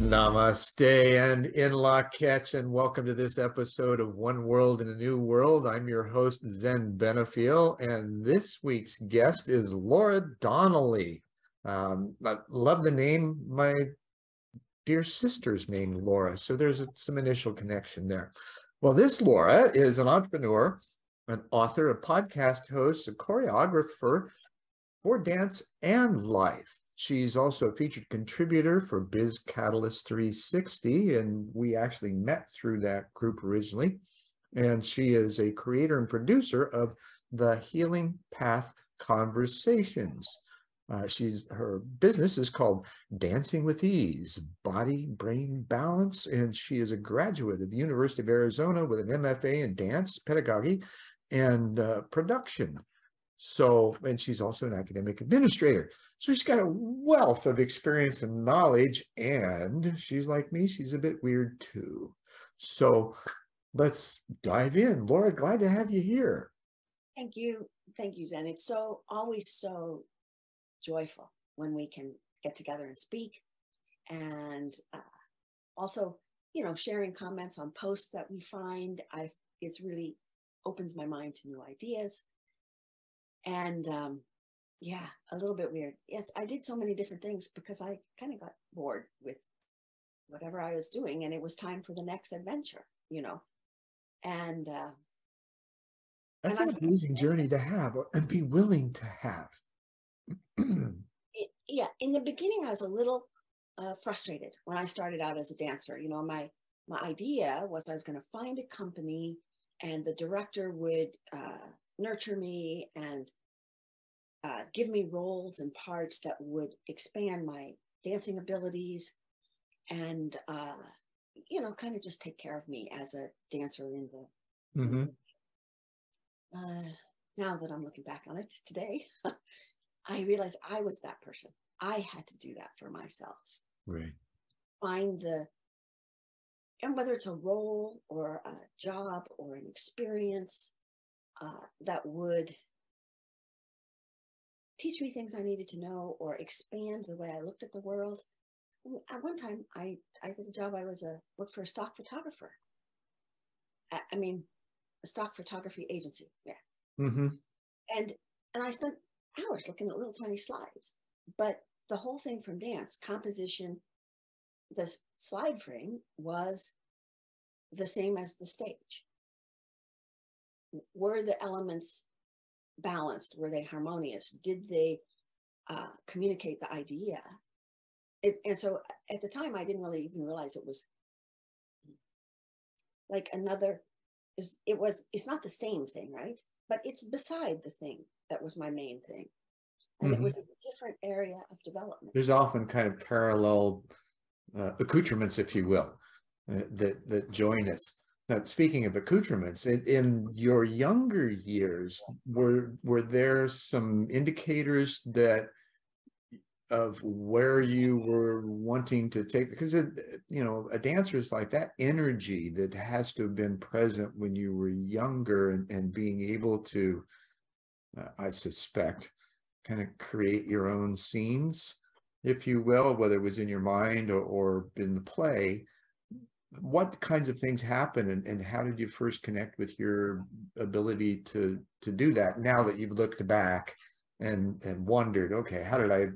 Namaste and in la catch, and welcome to this episode of One World in a New World. I'm your host, Zen Benefiel, and this week's guest is Laura Donnelly. I love the name. My dear sister's named Laura, so there's some initial connection there. Well, this Laura is an entrepreneur, an author, a podcast host, a choreographer for dance and life. She's also a featured contributor for Biz Catalyst 360, and we actually met through that group originally. And she is a creator and producer of the Healing Path Conversations. Her business is called Dancing with Ease, Body-Brain Balance, and she is a graduate of the University of Arizona with an MFA in dance pedagogy and production. So, and she's also an academic administrator. So she's got a wealth of experience and knowledge, and she's like me, she's a bit weird too. So let's dive in. Laura, glad to have you here. Thank you. Thank you, Zen. It's always so joyful when we can get together and speak. And also, sharing comments on posts that we find, it's really opens my mind to new ideas. And yeah, a little bit weird. Yes, I did so many different things because I kind of got bored with whatever I was doing, and it was time for the next adventure, And that's an amazing journey to have and be willing to have. Yeah, in the beginning, I was a little frustrated when I started out as a dancer. My idea was I was going to find a company, and the director would nurture me and give me roles and parts that would expand my dancing abilities and, kind of just take care of me as a dancer in the, mm-hmm. Now that I'm looking back on it today, I realize I was that person. I had to do that for myself. Right. And whether it's a role or a job or an experience that would teach me things I needed to know or expand the way I looked at the world. At one time, I did a job. I worked for a stock photographer. A stock photography agency. Yeah. Mm-hmm. And I spent hours looking at little tiny slides. But the whole thing from dance, composition, the slide frame was the same as the stage. Were the elements balanced? Were they harmonious? Did they communicate the idea? And so at the time, I didn't really even realize it was like it's not the same thing, right? But it's beside the thing that was my main thing. And mm-hmm. It was a different area of development. There's often kind of parallel accoutrements, if you will, that join us. Now, speaking of accoutrements, in your younger years, were there some indicators of where you were wanting to take? Because a dancer is like that energy that has to have been present when you were younger, and being able to, I suspect, kind of create your own scenes, if you will, whether it was in your mind or in the play. What kinds of things happen, and how did you first connect with your ability to do that, now that you've looked back and wondered, okay, how did I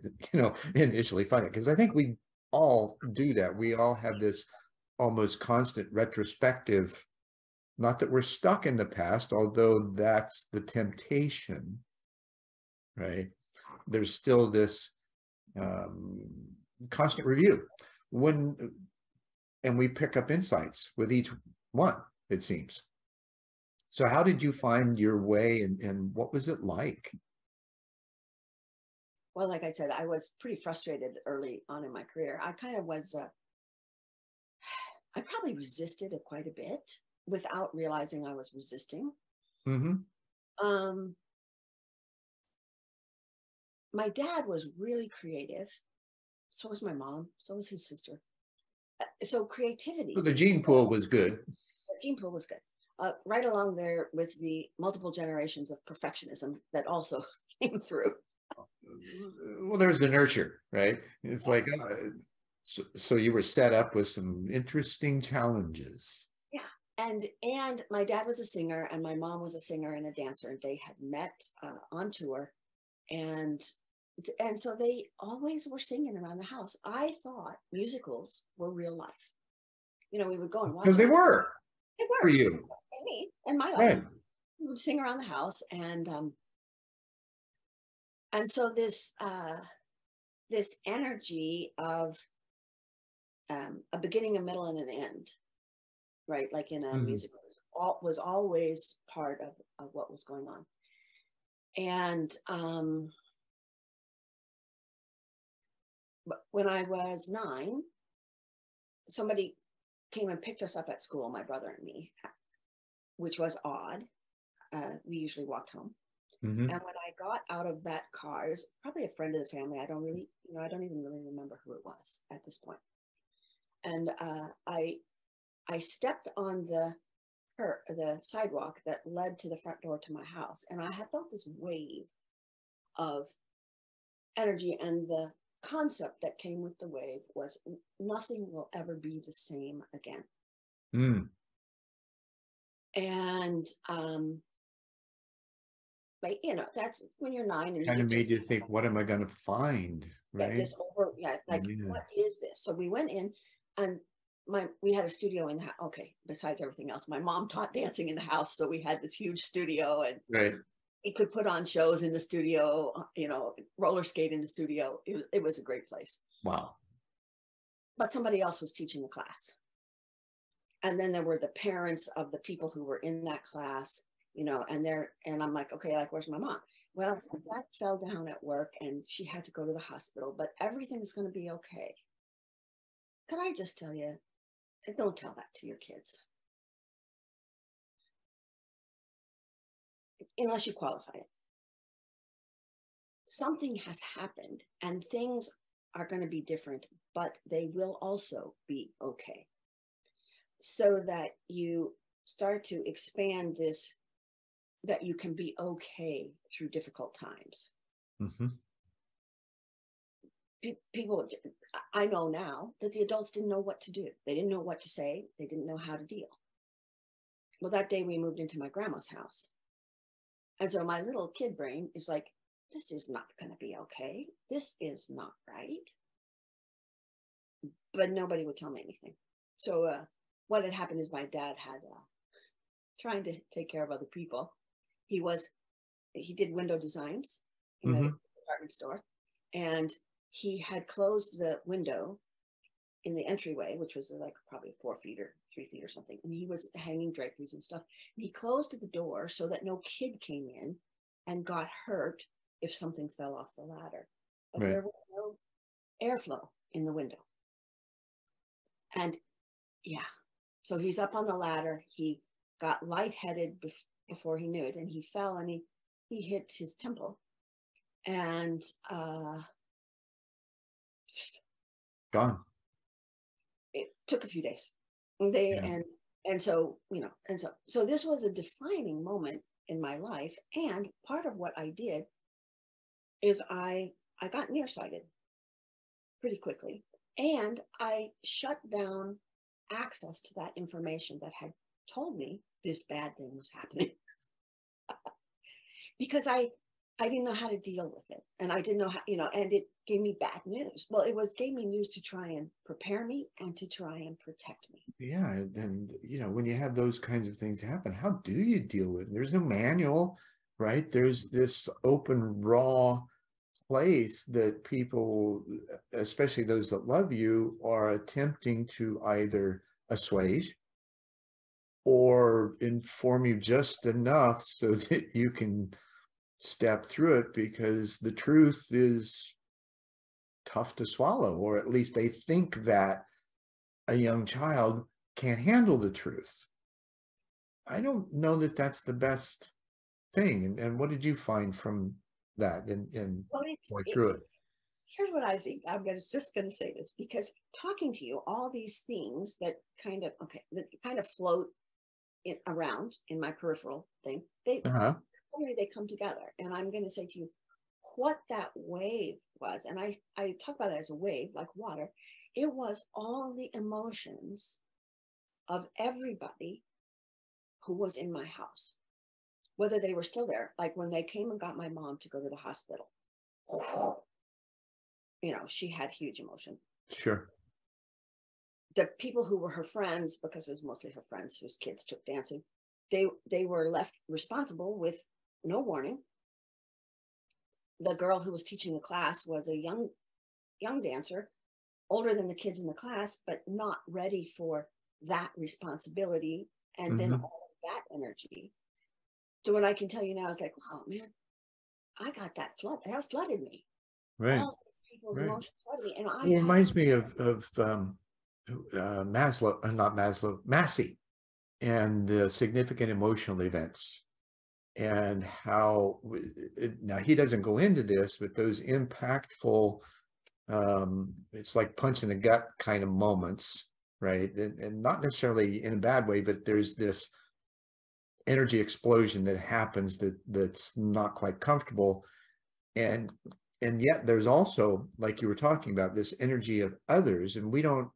initially find it? Because I think we all do that. We all have this almost constant retrospective, not that we're stuck in the past, although that's the temptation, right? There's still this constant review and we pick up insights with each one, it seems. So how did you find your way, and what was it like? Well, like I said, I was pretty frustrated early on in my career. I kind of was, I probably resisted it quite a bit without realizing I was resisting. Mm-hmm. My dad was really creative. So was my mom. So was his sister. So creativity. So the gene pool was good. The gene pool was good. Right along there with the multiple generations of perfectionism that also came through. Well, there's the nurture, right? It's like So you were set up with some interesting challenges. Yeah. And my dad was a singer and my mom was a singer and a dancer, and they had met on tour, and so they always were singing around the house. I thought musicals were real life. We would go and watch Because they them. were They for were you. and me and my life. Right. We would sing around the house, and so this energy of a beginning, a middle, and an end, right? Like in a musical, was always part of what was going on. And when I was 9, somebody came and picked us up at school, my brother and me, which was odd. We usually walked home. Mm-hmm. And when I got out of that car, it was probably a friend of the family. I don't even really remember who it was at this point. And I stepped on the sidewalk that led to the front door to my house, and I have felt this wave of energy, and the concept that came with the wave was nothing will ever be the same again. And but that's when you're 9 and kind of made you think, what am I going to find? Right. What is this? So we went in, and we had a studio in the house. Okay, besides everything else, my mom taught dancing in the house, so we had this huge studio, and right. We could put on shows in the studio, roller skate in the studio. It was a great place. Wow. But somebody else was teaching the class. And then there were the parents of the people who were in that class, and I'm like, okay, where's my mom? Well, that fell down at work and she had to go to the hospital, but everything's going to be okay. Could I just tell you, don't tell that to your kids. Unless you qualify it. Something has happened and things are going to be different, but they will also be okay. So that you start to expand this, that you can be okay through difficult times. Mm-hmm. People, I know now that the adults didn't know what to do. They didn't know what to say. They didn't know how to deal. Well, that day we moved into my grandma's house. And so my little kid brain is like, this is not going to be okay. This is not right. But nobody would tell me anything. So what had happened is my dad had, trying to take care of other people. He did window designs in a department store. And he had closed the window in the entryway, which was probably 4 feet or 3 feet or something. And he was hanging draperies and stuff. And he closed the door so that no kid came in and got hurt if something fell off the ladder. But there was no airflow in the window. And yeah, so he's up on the ladder. He got lightheaded before he knew it, and he fell and he hit his temple. And gone. It took a few days. So this was a defining moment in my life. And part of what I did is I got nearsighted pretty quickly, and I shut down access to that information that had told me this bad thing was happening. Because I didn't know how to deal with it, and I didn't know how, and it gave me bad news. Well, gave me news to try and prepare me and to try and protect me. Yeah, and when you have those kinds of things happen, how do you deal with it? There's no manual, right? There's this open, raw place that people, especially those that love you, are attempting to either assuage or inform you just enough so that you can step through it, because the truth is tough to swallow, or at least they think that a young child can't handle the truth. I don't know that that's the best thing. And what did you find from that and going through it? Here's what I think. Just going to say this, because talking to you, all these things that kind of float around in my peripheral thing, they come together. And I'm going to say to you what that wave was. And I talk about it as a wave, like water. It was all the emotions of everybody who was in my house, whether they were still there. Like when they came and got my mom to go to the hospital, you know, she had huge emotion. Sure. The people who were her friends, because it was mostly her friends whose kids took dancing, they were left responsible with no warning. The girl who was teaching the class was a young dancer, older than the kids in the class, but not ready for that responsibility and then all of that energy. So what I can tell you now is like, wow, man, I got that flooded me. Right. All people's emotions flooded me. And It reminds me of Massey, and the significant emotional events, and how now he doesn't go into this, but those impactful, it's like punch in the gut kind of moments, right? And not necessarily in a bad way, but there's this energy explosion that happens that's not quite comfortable, and yet there's also, like you were talking about, this energy of others, and we don't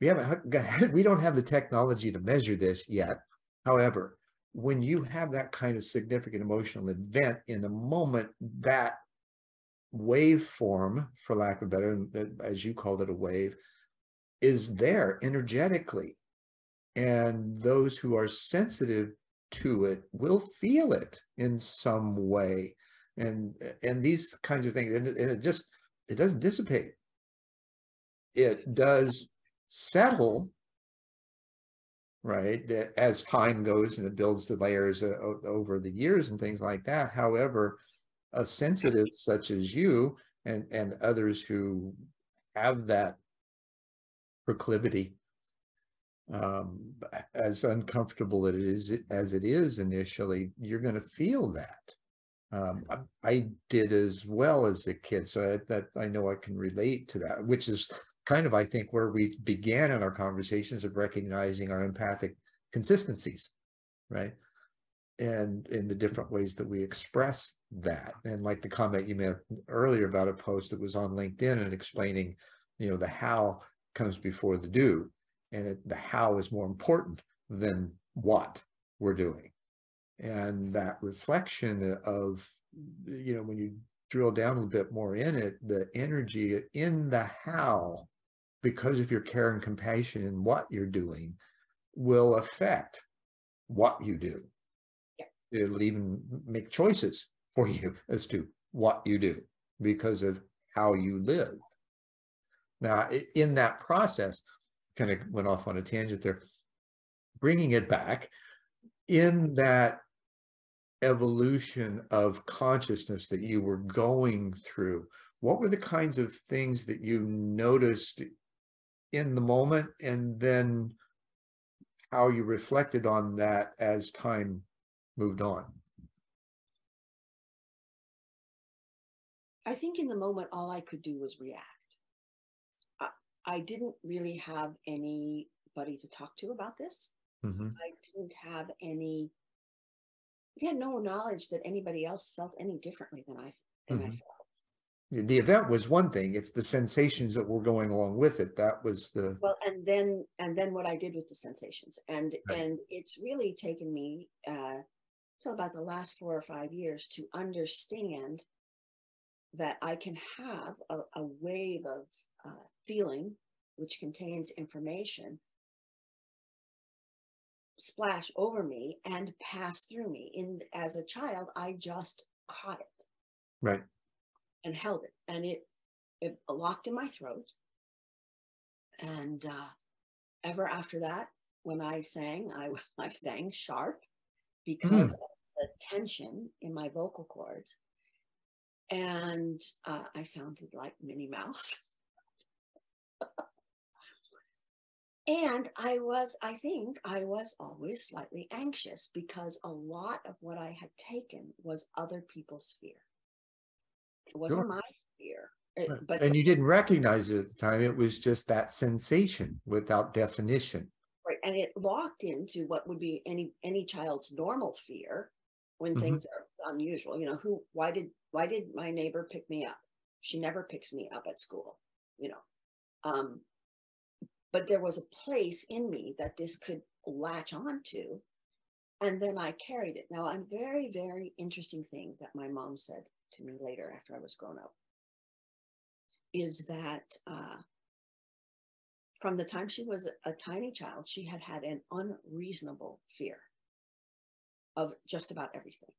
have the technology to measure this yet. However, when you have that kind of significant emotional event in the moment, that waveform, for lack of better, as you called it, a wave, is there energetically, and those who are sensitive to it will feel it in some way, and these kinds of things, and it doesn't dissipate. It does settle, right, that as time goes and it builds the layers over the years and things like that. However, a sensitive such as you and others who have that proclivity, as uncomfortable as it is initially, you're going to feel that. I did as well as a kid, so I know I can relate to that, which is kind of, I think, where we began in our conversations of recognizing our empathic consistencies, right? And in the different ways that we express that. And like the comment you made earlier about a post that was on LinkedIn and explaining, you know, the how comes before the do, and the how is more important than what we're doing. And that reflection of, you know, when you drill down a little bit more in it, the energy in the how, because of your care and compassion in what you're doing, will affect what you do. Yeah. It'll even make choices for you as to what you do because of how you live. Now, in that process, kind of went off on a tangent there, bringing it back, in that evolution of consciousness that you were going through, what were the kinds of things that you noticed in the moment, and then how you reflected on that as time moved on? I think in the moment, all I could do was react. I didn't really have anybody to talk to about this. Mm-hmm. I didn't have I had no knowledge that anybody else felt any differently than I felt. The event was one thing; it's the sensations that were going along with it. That was the and then what I did with the sensations, and it's really taken me till about the last 4 or 5 years to understand that I can have a wave of feeling which contains information splash over me and pass through me. As a child, I just caught it, right, and held it, and it locked in my throat. And ever after that, when I sang, I sang sharp because of the tension in my vocal cords, and I sounded like Minnie Mouse. And I think I was always slightly anxious because a lot of what I had taken was other people's fear. It wasn't my fear. And you didn't recognize it at the time. It was just that sensation without definition. Right. And it locked into what would be any child's normal fear when things are unusual. You know, why did my neighbor pick me up? She never picks me up at school. You know, But there was a place in me that this could latch onto. And then I carried it. Now, a very, very interesting thing that my mom said to me later after I was grown up is that from the time she was a tiny child, she had had an unreasonable fear of just about everything.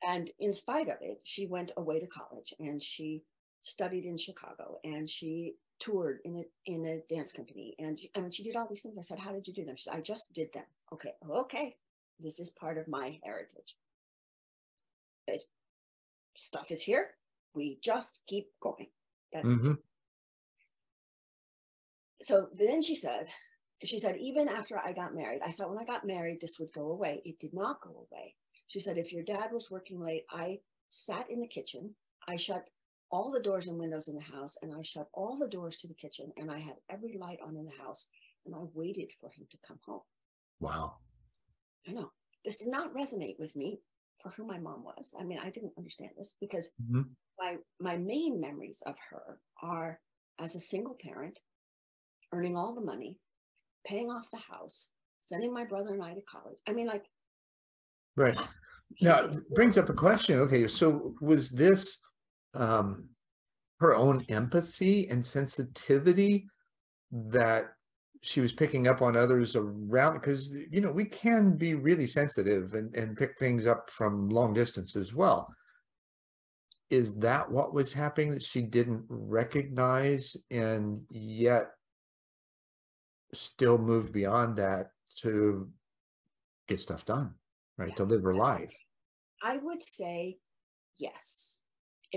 And in spite of it, she went away to college and she studied in Chicago and she toured in a dance company. And she did all these things. I said, how did you do them? She said, I just did them. Okay. This is part of my heritage. Stuff is here. We just keep going. That's it. So then she said, even after I got married, I thought when I got married, this would go away. It did not go away. She said, if your dad was working late, I sat in the kitchen. I shut all the doors and windows in the house, and I shut all the doors to the kitchen, and I had every light on in the house, and I waited for him to come home. Wow. I know. This did not resonate with me for who my mom was. I mean, I didn't understand this because my main memories of her are as a single parent, earning all the money, paying off the house, sending my brother and I to college. I mean, like. Right. Now, it brings up a question. Okay, so was this her own empathy and sensitivity that she was picking up on others around? Because, you know, we can be really sensitive and pick things up from long distance as well. Is that what was happening that she didn't recognize and yet still moved beyond that to get stuff done, right? To live her life? I would say yes.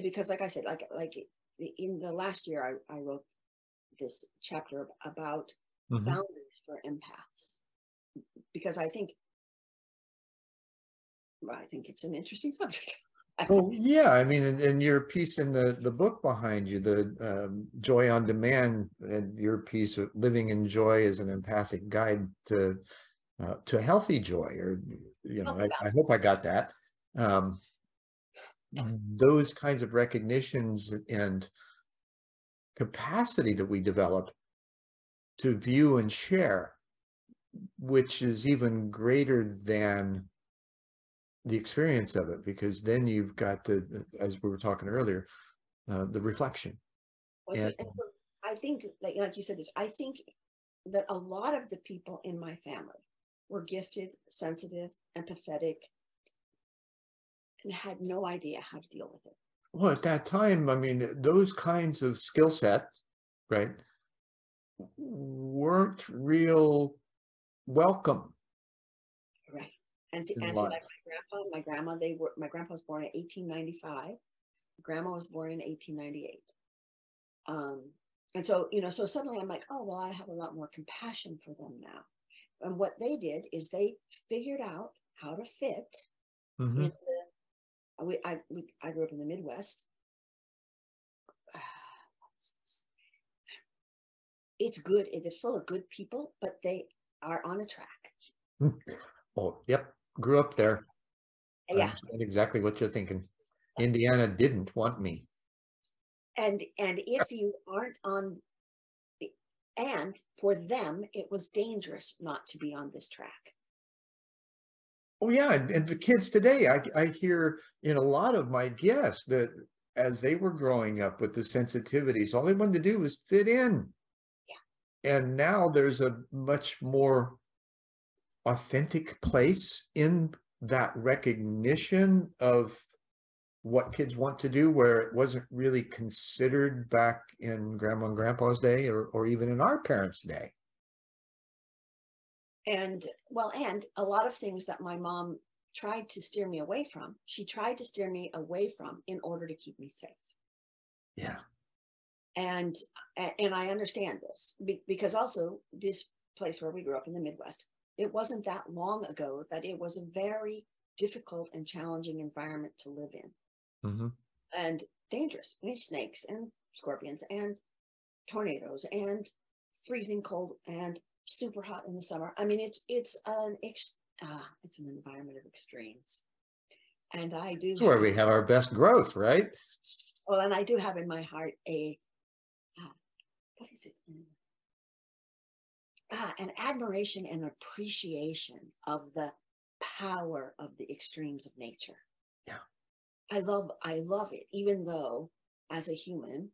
Because like I said, like in the last year, I wrote this chapter about boundaries for empaths, because I think it's an interesting subject. Well, yeah, I mean, and your piece in the book behind you, the Joy on Demand, and your piece of Living in Joy as an Empathic Guide to Healthy Joy, or, you know, I hope I got that. Those kinds of recognitions and capacity that we develop to view and share, which is even greater than the experience of it, because then you've got the, as we were talking earlier, the reflection. Well, see, and I think, like you said this, I think that a lot of the people in my family were gifted, sensitive, empathetic, and had no idea how to deal with it. Well, at that time, I mean, those kinds of skill sets, right, weren't real welcome. Right. And see, like my grandma, my grandpa was born in 1895. Grandma was born in 1898. And so, you know, so suddenly I'm like, oh, well, I have a lot more compassion for them now. And what they did is they figured out how to fit in I grew up in the Midwest. It's good. It's full of good people, but they are on a track. Oh, yep. Grew up there. Yeah. Exactly what you're thinking. Indiana didn't want me. And if you aren't on, and for them, it was dangerous not to be on this track. Oh, yeah. And the kids today, I hear in a lot of my guests that as they were growing up with the sensitivities, all they wanted to do was fit in. Yeah. And now there's a much more authentic place in that recognition of what kids want to do, where it wasn't really considered back in Grandma and Grandpa's day, or even in our parents' day. And a lot of things that my mom tried to steer me away from, she tried to steer me away from in order to keep me safe. Yeah. And I understand this because also this place where we grew up in the Midwest, it wasn't that long ago that it was a very difficult and challenging environment to live in. And dangerous. I mean, snakes and scorpions and tornadoes and freezing cold and super hot in the summer. I mean, it's an environment of extremes. And I do. That's where we have our best growth, right? Well, and I do have in my heart a what is it? An admiration and appreciation of the power of the extremes of nature. Yeah. I love it, even though as a human,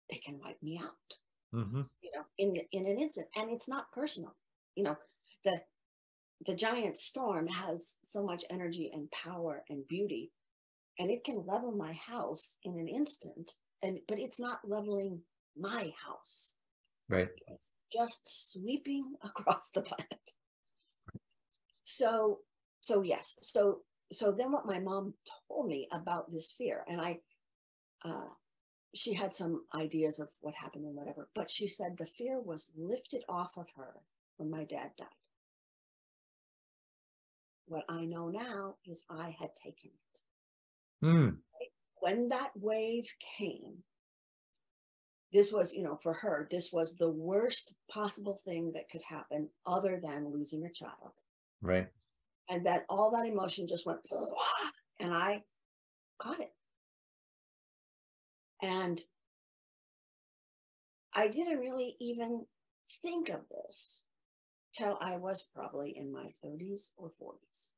they can wipe me out, Mm-hmm. in an instant. And it's not personal. The giant storm has so much energy and power and beauty, and it can level my house in an instant. But it's not leveling my house. Right. It's just sweeping across the planet. So yes. So then what my mom told me about this fear, and she had some ideas of what happened and whatever, but she said the fear was lifted off of her when my dad died. What I know now is I had taken it. Mm. When that wave came, this was, for her, this was the worst possible thing that could happen other than losing a child. Right. And that all that emotion just went, and I caught it. And I didn't really even think of this till I was probably in my 30s or 40s,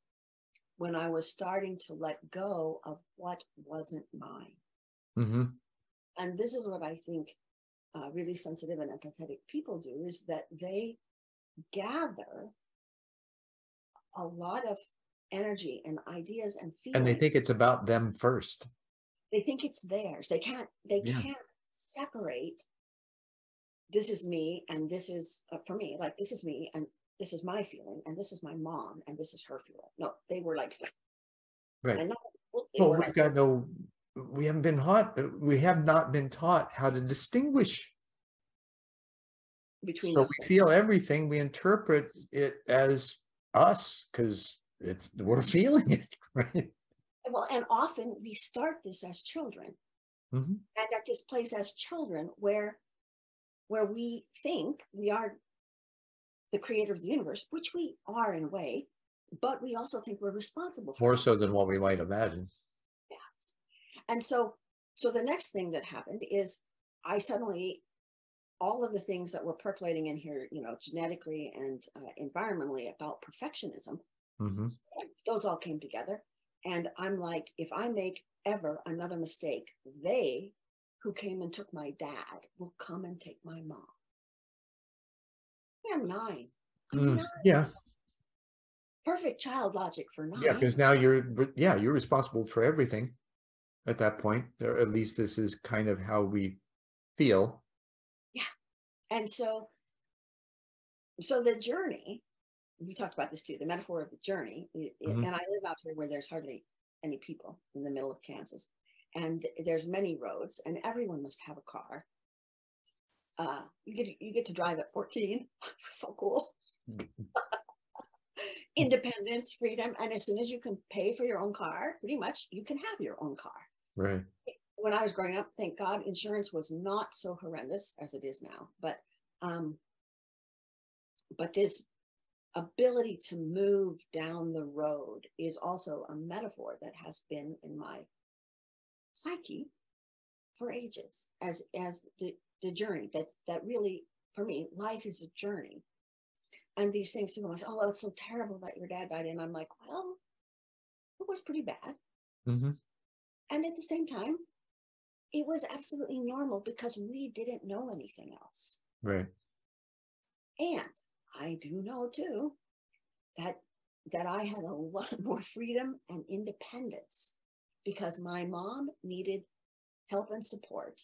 when I was starting to let go of what wasn't mine. Mm-hmm. And this is what I think really sensitive and empathetic people do, is that they gather a lot of energy and ideas and feelings. And they think it's about them first. They think it's theirs. They can't separate. This is me, and this is for me, like this is me, and this is my feeling, and this is my mom, and this is her feeling. No, they were like, right. And not, well, we have not been taught how to distinguish between. So we feel everything, we interpret it as us because we're feeling it, right? Well, and often we start this as children, mm-hmm. and at this place as children where we think we are the creator of the universe, which we are in a way, but we also think we're responsible for more it. So than what we might imagine. Yes. And so the next thing that happened is I suddenly, all of the things that were percolating in here, genetically and environmentally about perfectionism, mm-hmm. those all came together. And I'm like, if I make ever another mistake, they who came and took my dad will come and take my mom. I'm 9. I'm 9. Yeah. Perfect child logic for 9. Yeah, because now you're responsible for everything at that point, or at least this is kind of how we feel. Yeah. And so the journey, we talked about this too, the metaphor of the journey. mm-hmm. And I live out here where there's hardly any people, in the middle of Kansas. And there's many roads, and everyone must have a car. You get to drive at 14. So cool. Independence, freedom, and as soon as you can pay for your own car, pretty much you can have your own car. Right. When I was growing up, thank God, insurance was not so horrendous as it is now. But this ability to move down the road is also a metaphor that has been in my psyche for ages, as the journey that really, for me, life is a journey. And these things, people are like, oh, well, it's so terrible that your dad died. And I'm like, well, it was pretty bad. mm-hmm. And at the same time, it was absolutely normal because we didn't know anything else. Right. And I do know too that I had a lot more freedom and independence because my mom needed help and support.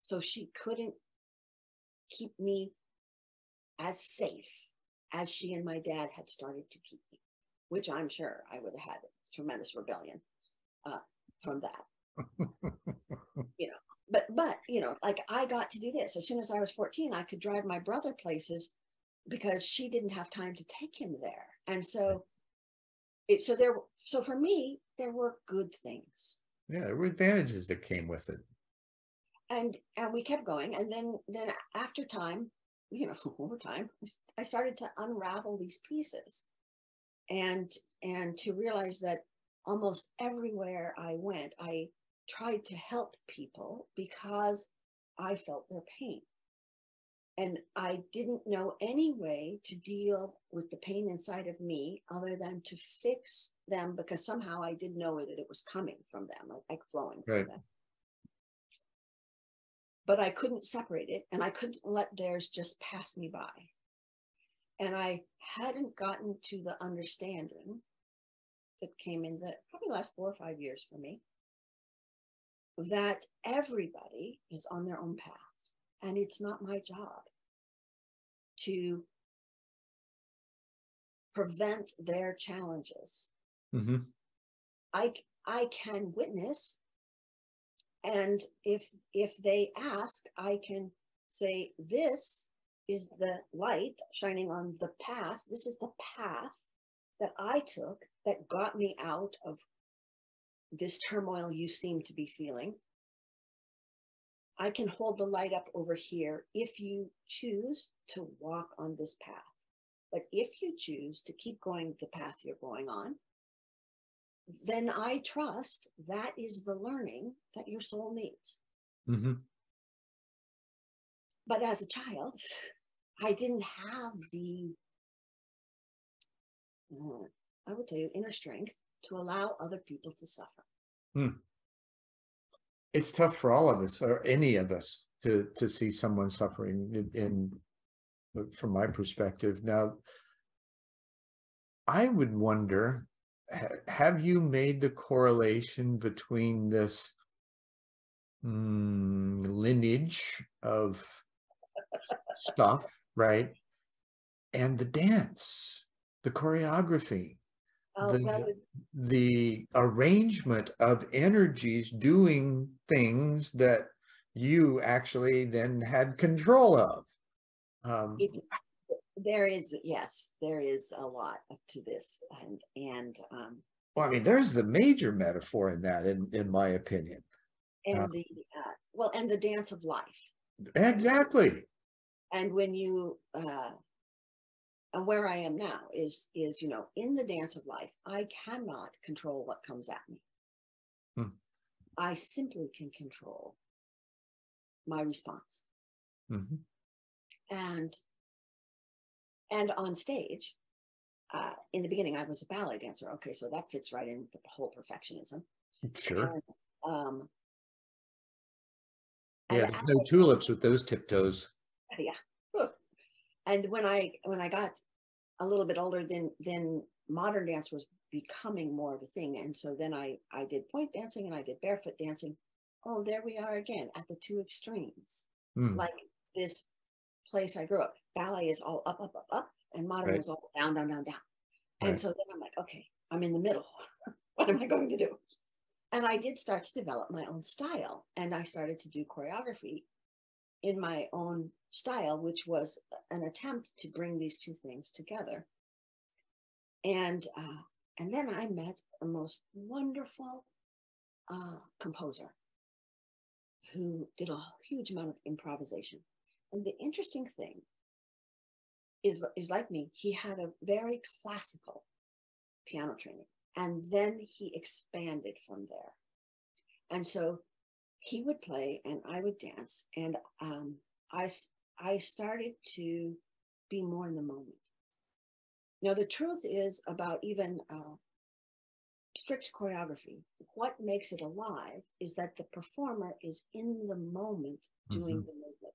So she couldn't keep me as safe as she and my dad had started to keep me, which I'm sure I would have had a tremendous rebellion from that. But like I got to do this. As soon as I was 14, I could drive my brother places because she didn't have time to take him there. And so for me, there were good things. Yeah, there were advantages that came with it. And we kept going. And then after time, over time, I started to unravel these pieces and to realize that almost everywhere I went, I tried to help people because I felt their pain. And I didn't know any way to deal with the pain inside of me other than to fix them, because somehow I didn't know that it was coming from them, like flowing from Right. them. But I couldn't separate it, and I couldn't let theirs just pass me by. And I hadn't gotten to the understanding that came in the probably last 4 or 5 years for me, that everybody is on their own path, and it's not my job to prevent their challenges. Mm-hmm. I can witness, and if they ask, I can say, this is the light shining on the path. This is the path that I took that got me out of this turmoil you seem to be feeling. I can hold the light up over here if you choose to walk on this path. But if you choose to keep going the path you're going on, then I trust that is the learning that your soul needs. Mm-hmm. But as a child, I didn't have the, I would tell you, inner strength to allow other people to suffer. It's tough for all of us, or any of us, to see someone suffering from my perspective. Now, I would wonder, have you made the correlation between this lineage of stuff, right, and the dance, the choreography, the arrangement of energies doing things that you actually then had control of? There is, yes, there is a lot to this, and well, I mean, there's the major metaphor in that, in my opinion, and the and the dance of life. Exactly. And when you and where I am now is in the dance of life, I cannot control what comes at me. I simply can control my response. Mm-hmm. And on stage, in the beginning, I was a ballet dancer. Okay, so that fits right in with the whole perfectionism. Sure. And, yeah, there's no tulips with those tiptoes. Yeah. And when I got a little bit older, then modern dance was becoming more of a thing. And so then I did point dancing and I did barefoot dancing. Oh, there we are again at the two extremes. Like this place I grew up, ballet is all up, up, up, up, and modern was all down, down, down, down. And so then I'm like, okay, I'm in the middle. What am I going to do? And I did start to develop my own style, and I started to do choreography in my own style, which was an attempt to bring these two things together. And then I met the most wonderful composer who did a huge amount of improvisation. And the interesting thing is like me, he had a very classical piano training, and then he expanded from there. And so he would play and I would dance, and I started to be more in the moment. Now, the truth is about even strict choreography, what makes it alive is that the performer is in the moment doing the movement.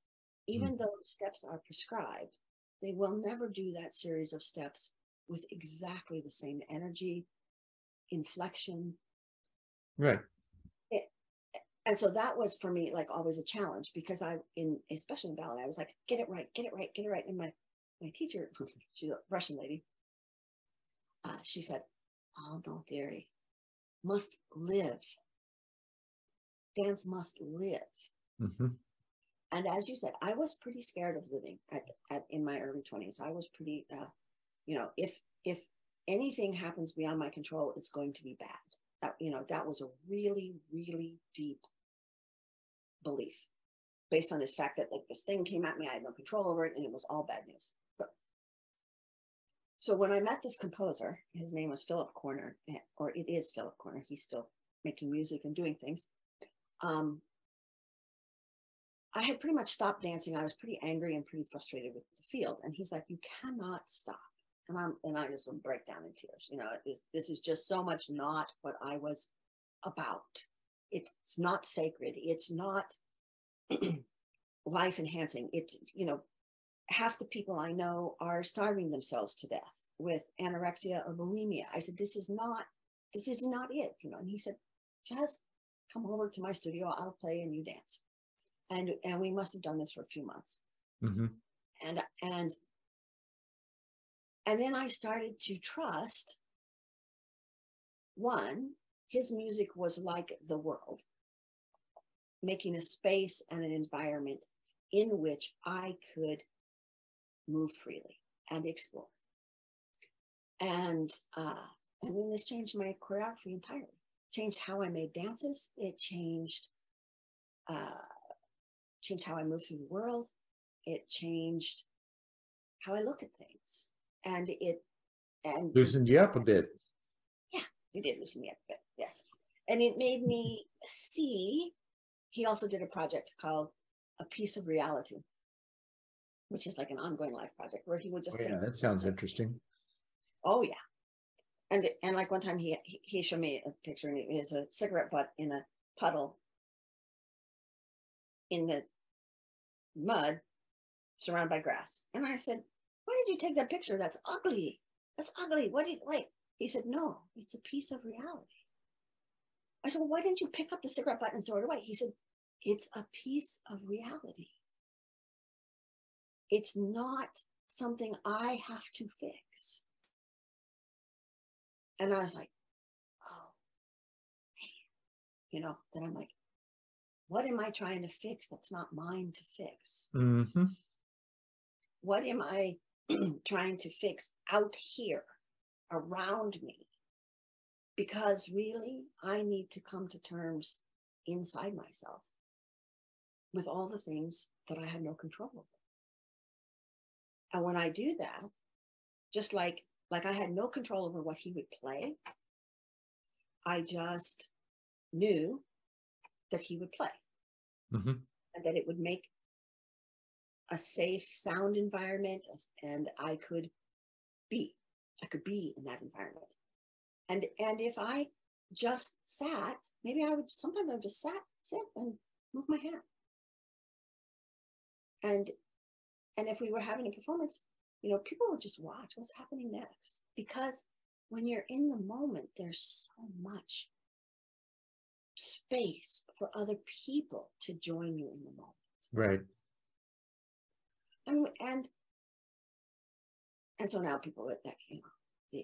Even though steps are prescribed, they will never do that series of steps with exactly the same energy, inflection. Right. And so that was for me like always a challenge, because especially in ballet, I was like, get it right, get it right, get it right. And my teacher, she's a Russian lady, she said, oh no, dearie, must live. Dance must live. And as you said, I was pretty scared of living in my early 20s. I was pretty, if anything happens beyond my control, it's going to be bad. That was a really, really deep belief based on this fact that like this thing came at me, I had no control over it, and it was all bad news. So when I met this composer, his name was Philip Corner, or it is Philip Corner. He's still making music and doing things. I had pretty much stopped dancing. I was pretty angry and pretty frustrated with the field. And he's like, you cannot stop. And I just would break down in tears. You know, this is just so much not what I was about. It's not sacred. It's not life enhancing. It, you know, half the people I know are starving themselves to death with anorexia or bulimia. I said, this is not it, you know. And he said, just come over to my studio. I'll play and you dance. And we must have done this for a few months. Mm-hmm. And then I started to trust, one, his music was like the world, making a space and an environment in which I could move freely and explore. And then this changed my choreography entirely. Changed how I made dances. It changed how I move through the world. It changed how I look at things. And Loosened you up a bit. Yeah, it did loosen me up a bit, yes. And it made me see, he also did a project called A Piece of Reality, which is like an ongoing life project where he would just that sounds interesting. Oh yeah. And like one time he showed me a picture, and it was a cigarette butt in a puddle in the mud surrounded by grass. And I said, why did you take that picture? That's ugly. That's ugly. What did you wait? He said, no, it's a piece of reality. I said, well, why didn't you pick up the cigarette butt and throw it away? He said, it's a piece of reality. It's not something I have to fix. And I was like, oh, man. You know, then I'm like, what am I trying to fix that's not mine to fix? Mm-hmm. What am I trying to fix out here around me? Because really, I need to come to terms inside myself with all the things that I had no control over. And when I do that, just like I had no control over what he would play, I just knew that he would play. Mm-hmm. And that it would make a safe sound environment, and I could be in that environment. And if I just sat, maybe sometimes I would just sit and move my hand. And if we were having a performance, you know, people would just watch what's happening next. Because when you're in the moment, there's so much space for other people to join you in the moment. Right. And so now people that, you know,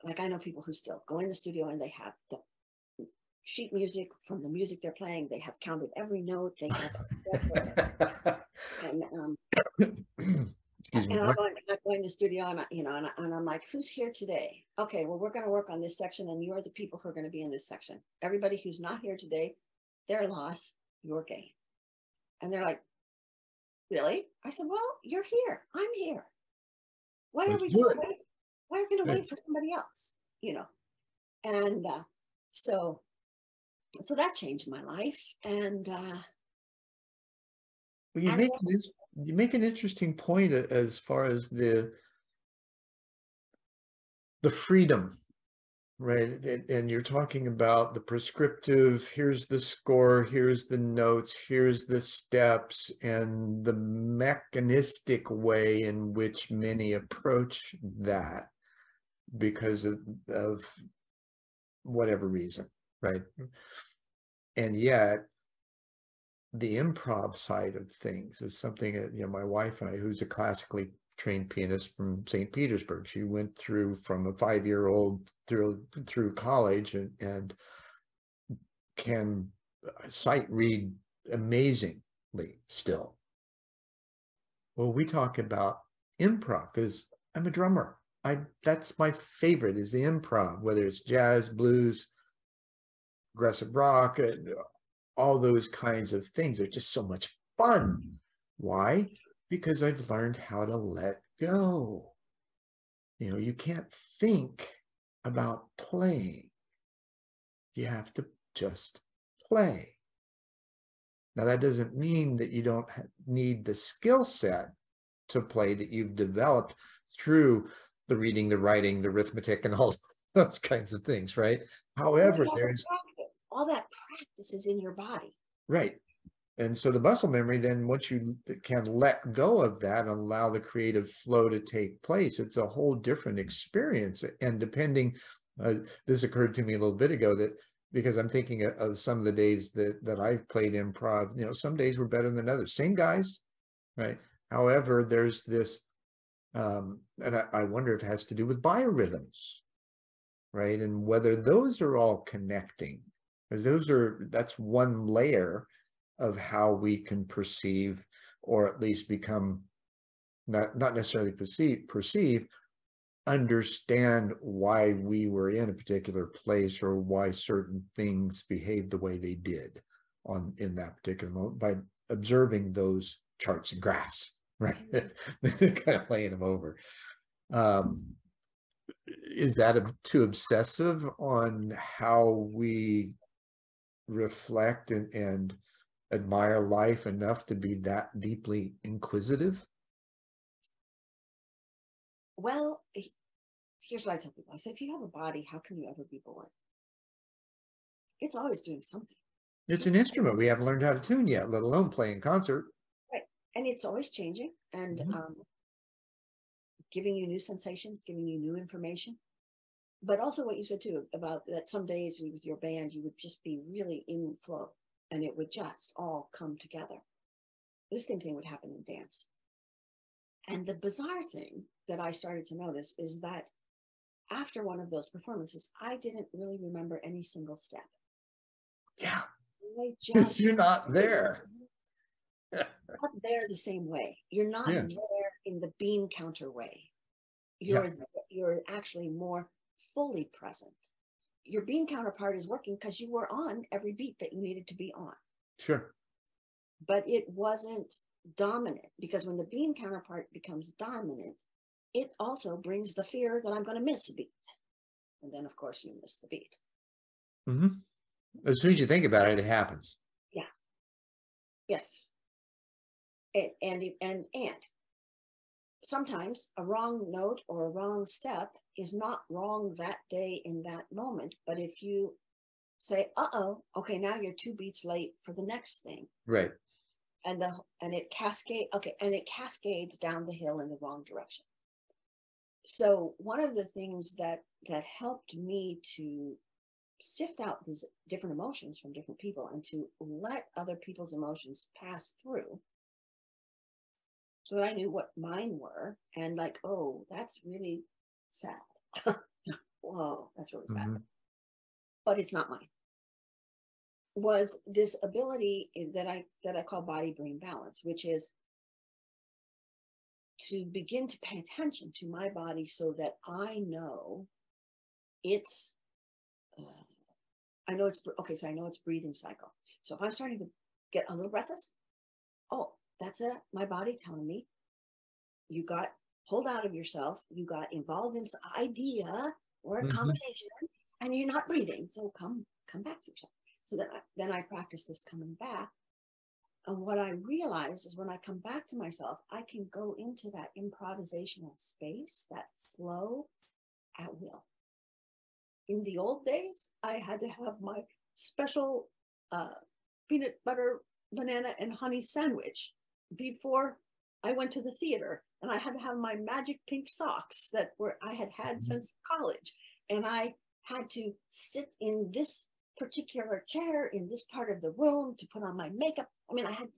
like I know people who still go in the studio and they have the sheet music from the music they're playing. They have counted every note. They have, and I'm going to the studio, and you know, and I'm like, who's here today? Okay, well, we're going to work on this section, and you're the people who are going to be in this section. Everybody who's not here today, their loss, your gain. And they're like, really? I said, well, you're here. I'm here. Why are we going to wait for somebody else? You know, and so that changed my life. And well, you make an interesting point as far as the freedom, right? And you're talking about the prescriptive, here's the score, here's the notes, here's the steps, and the mechanistic way in which many approach that because of whatever reason, right? And yet the improv side of things is something that, you know, my wife and I, who's a classically trained pianist from St. Petersburg, she went through from a 5-year-old through college and can sight read amazingly still. Well, we talk about improv because I'm a drummer. That's my favorite, is the improv, whether it's jazz, blues, progressive rock, all those kinds of things. They're just so much fun. Why? Because I've learned how to let go. You know, you can't think about playing. You have to just play. Now, that doesn't mean that you don't need the skill set to play that you've developed through the reading, the writing, the arithmetic, and all those kinds of things, right? However, there's all that practice is in your body. Right. And so the muscle memory, then once you can let go of that and allow the creative flow to take place, it's a whole different experience. And depending, this occurred to me a little bit ago, that because I'm thinking of some of the days that I've played improv, you know, some days were better than others. Same guys, right? However, there's this, and I wonder if it has to do with biorhythms, right? And whether those are all connecting, because that's one layer of how we can perceive, or at least become, not necessarily perceive, understand why we were in a particular place, or why certain things behaved the way they did in that particular moment, by observing those charts and graphs, right? Kind of laying them over. Is that too obsessive on how we reflect and admire life enough to be that deeply inquisitive? Well, here's what I tell people. I say, if you have a body, how can you ever be bored? It's always doing something. It's an instrument we haven't learned how to tune yet, let alone play in concert. Right. And it's always changing and giving you new sensations, giving you new information. But also what you said too, about that some days with your band, you would just be really in flow and it would just all come together. The same thing would happen in dance. And the bizarre thing that I started to notice is that after one of those performances, I didn't really remember any single step. Yeah. Just, you're not there. Not there the same way. You're not there in the bean counter way. You're actually more fully present. Your bean counterpart is working because you were on every beat that you needed to be on. Sure. But it wasn't dominant, because when the bean counterpart becomes dominant, it also brings the fear that I'm going to miss a beat. And then, of course, you miss the beat. Mm-hmm. As soon as you think about it, it happens. Yeah. Yes. And sometimes a wrong note or a wrong step is not wrong that day in that moment. But if you say, okay, now you're 2 beats late for the next thing. Right. And it cascades down the hill in the wrong direction. So one of the things that helped me to sift out these different emotions from different people and to let other people's emotions pass through, so that I knew what mine were, and like, oh, that's really sad. Whoa, that's really sad. But it's not mine. Was this ability that I call body brain balance, which is to begin to pay attention to my body so that I know it's okay. So I know it's breathing cycle. So if I'm starting to get a little breathless, oh, that's my body telling me you got pulled out of yourself, you got involved in some idea or a conversation, and you're not breathing. So come back to yourself. So then I practice this coming back. And what I realize is when I come back to myself, I can go into that improvisational space, that flow at will. In the old days, I had to have my special peanut butter, banana, and honey sandwich before I went to the theater. And I had to have my magic pink socks that I had since college. And I had to sit in this particular chair in this part of the room to put on my makeup. I mean, I had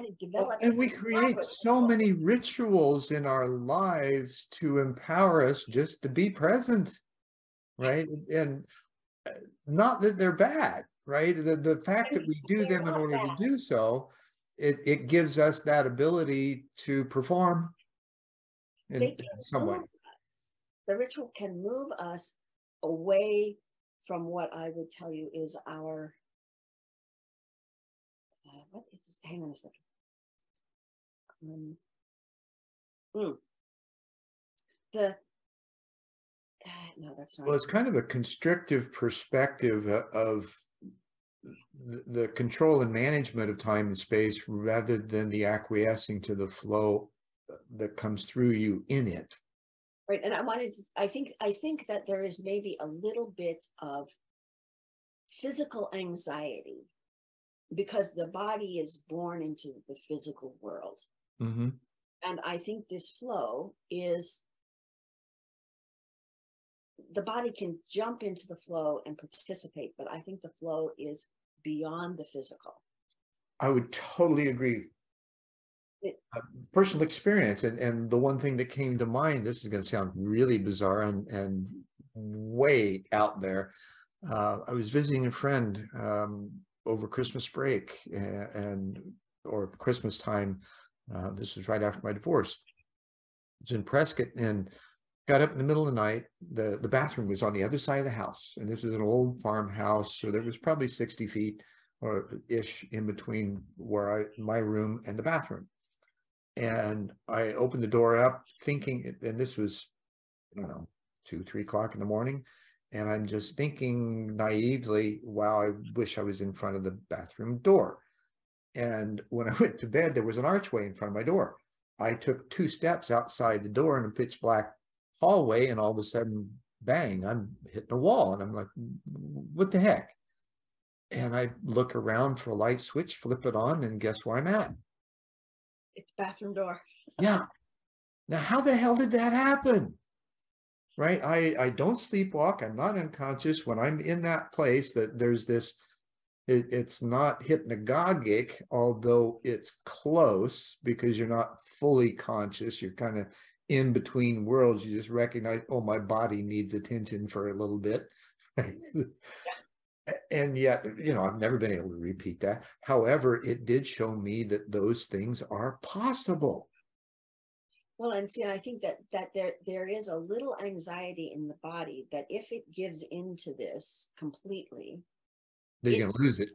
to develop. And we create so many rituals in our lives to empower us just to be present, right? And not that they're bad, right? The fact that we do them in order to do so, it gives us that ability to perform in some way. The ritual can move us away from what I would tell you is our, what is this? Hang on a second. No, that's not. Well, it's kind of a constrictive perspective of the control and management of time and space rather than the acquiescing to the flow that comes through you in it. Right. And I think that there is maybe a little bit of physical anxiety because the body is born into the physical world. Mm-hmm. And I think this flow is, the body can jump into the flow and participate, but I think the flow is beyond the physical. I would totally agree. Personal experience, and the one thing that came to mind, this is going to sound really bizarre and way out there. I was visiting a friend over Christmas break or Christmas time. This was right after my divorce. It was in Prescott, and got up in the middle of the night. The bathroom was on the other side of the house, and this was an old farmhouse, so there was probably 60 feet or ish in between my room and the bathroom. And I opened the door up thinking, and this was, I don't know, 2, 3 o'clock in the morning. And I'm just thinking naively, wow, I wish I was in front of the bathroom door. And when I went to bed, there was an archway in front of my door. I took 2 steps outside the door in a pitch black hallway, and all of a sudden, bang, I'm hitting a wall. And I'm like, what the heck? And I look around for a light switch, flip it on, and guess where I'm at? It's bathroom door. Yeah. Now, how the hell did that happen? Right? I don't sleepwalk. I'm not unconscious. When I'm in that place, that there's this, it's not hypnagogic, although it's close because you're not fully conscious. You're kind of in between worlds. You just recognize, oh, my body needs attention for a little bit. Right? Yeah. And yet, I've never been able to repeat that. However, it did show me that those things are possible. Well, and see, I think that there is a little anxiety in the body that if it gives into this completely, then you're going to lose it.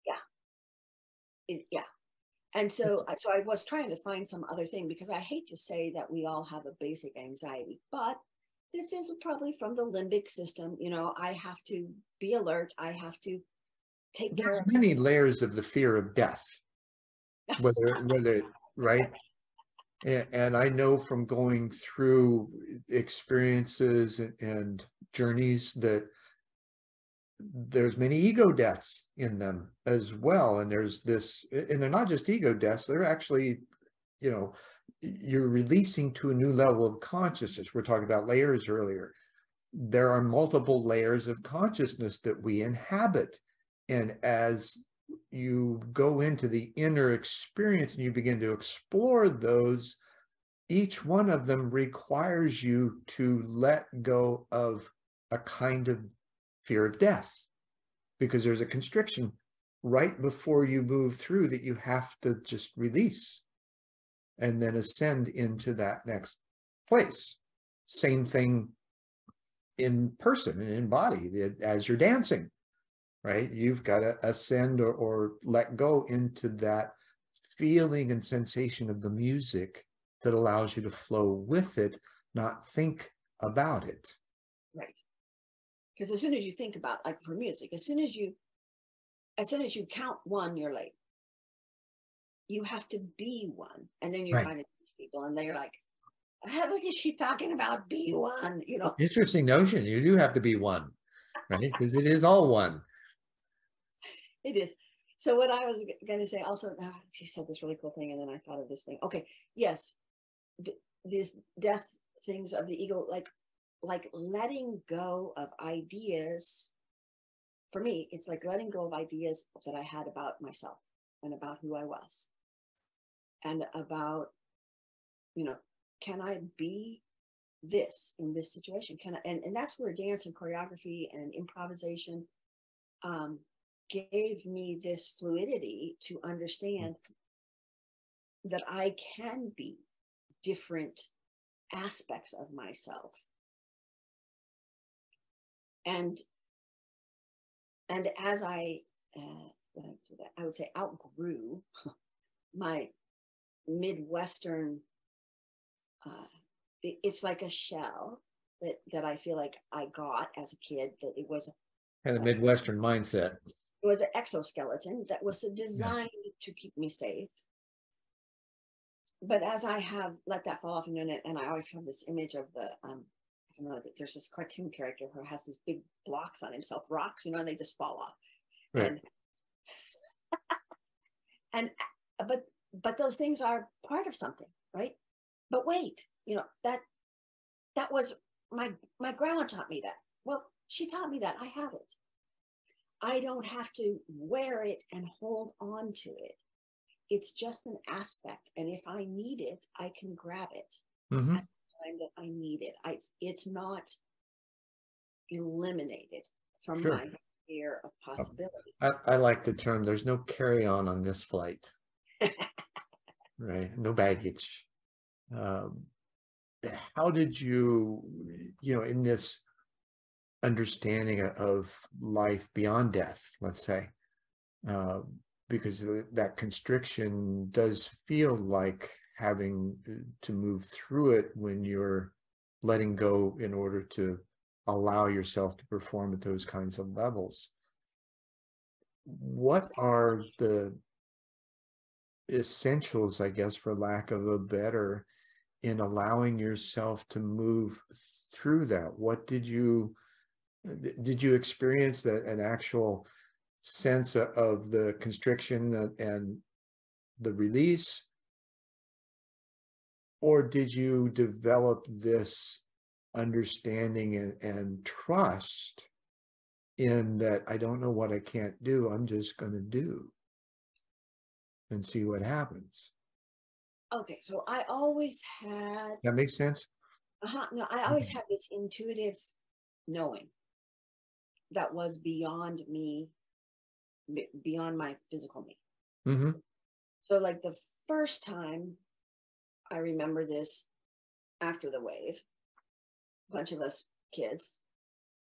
Yeah. Yeah. And so I was trying to find some other thing, because I hate to say that we all have a basic anxiety, but this is probably from the limbic system. I have to be alert. I have to take care of many layers of the fear of death, whether right. And I know from going through experiences and journeys that there's many ego deaths in them as well. And there's this, and they're not just ego deaths, they're actually, you're releasing to a new level of consciousness. We're talking about layers earlier. There are multiple layers of consciousness that we inhabit. And as you go into the inner experience and you begin to explore those, each one of them requires you to let go of a kind of fear of death, because there's a constriction right before you move through that you have to just release and then ascend into that next place. Same thing in person and in body as you're dancing, right? You've got to ascend or let go into that feeling and sensation of the music that allows you to flow with it, not think about it. Right. Because as soon as you think about, like for music, as soon as you count 1, you're late. You have to be 1. And then you're right. trying to teach people, and they're like, what is she talking about? Be 1, Interesting notion. You do have to be 1, right? Because it is all 1. It is. So what I was going to say also, she said this really cool thing, and then I thought of this thing. Okay. Yes. These death things of the ego, like letting go of ideas. For me, it's like letting go of ideas that I had about myself and about who I was, and about, can I be this in this situation? Can I? And that's where dance and choreography and improvisation gave me this fluidity to understand that I can be different aspects of myself. And as I would say outgrew my Midwestern, it's like a shell that I feel like I got as a kid, that it was And a Midwestern mindset. It was an exoskeleton that was designed to keep me safe. But as I have let that fall off in it, and I always have this image of the, I don't know, there's this cartoon character who has these big blocks on himself, rocks, and they just fall off. Right. And but those things are part of something, right? But wait, that was my grandma taught me that. Well, she taught me that. I have it. I don't have to wear it and hold on to it. It's just an aspect. And if I need it, I can grab it at the time that I need it. It's not eliminated from my sphere of possibility. I like the term, there's no carry-on this flight. Right? No baggage. How did you, in this understanding of life beyond death, let's say, because that constriction does feel like having to move through it when you're letting go in order to allow yourself to perform at those kinds of levels. What are the essentials, I guess, for lack of a better, in allowing yourself to move through that? What did you experience an actual sense of the constriction and the release? Or did you develop this understanding and trust in that I don't know what I can't do, I'm just going to do and see what happens? Okay, so I always had... That makes sense? No, I always had this intuitive knowing that was beyond me, beyond my physical me. Mm-hmm. So like the first time I remember this after the wave, a bunch of us kids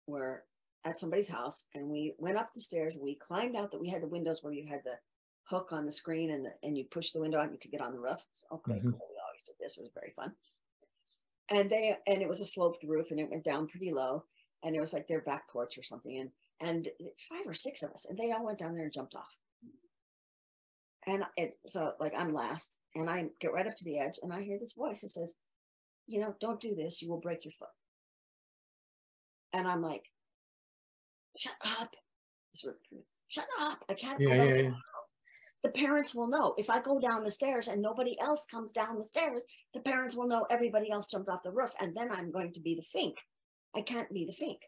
were at somebody's house and we went up the stairs. We climbed out that we had the windows where you had the hook on the screen and you push the window out and you could get on the roof. So, okay, cool. We always did this. It was very fun. And it was a sloped roof and it went down pretty low. And it was like their back porch or something. And 5 or 6 of us, and they all went down there and jumped off. And so like I'm last and I get right up to the edge and I hear this voice that says, don't do this. You will break your foot. And I'm like, shut up. Shut up. I can't go back. Yeah. The parents will know. If I go down the stairs and nobody else comes down the stairs, the parents will know everybody else jumped off the roof. And then I'm going to be the Fink. I can't be the Fink.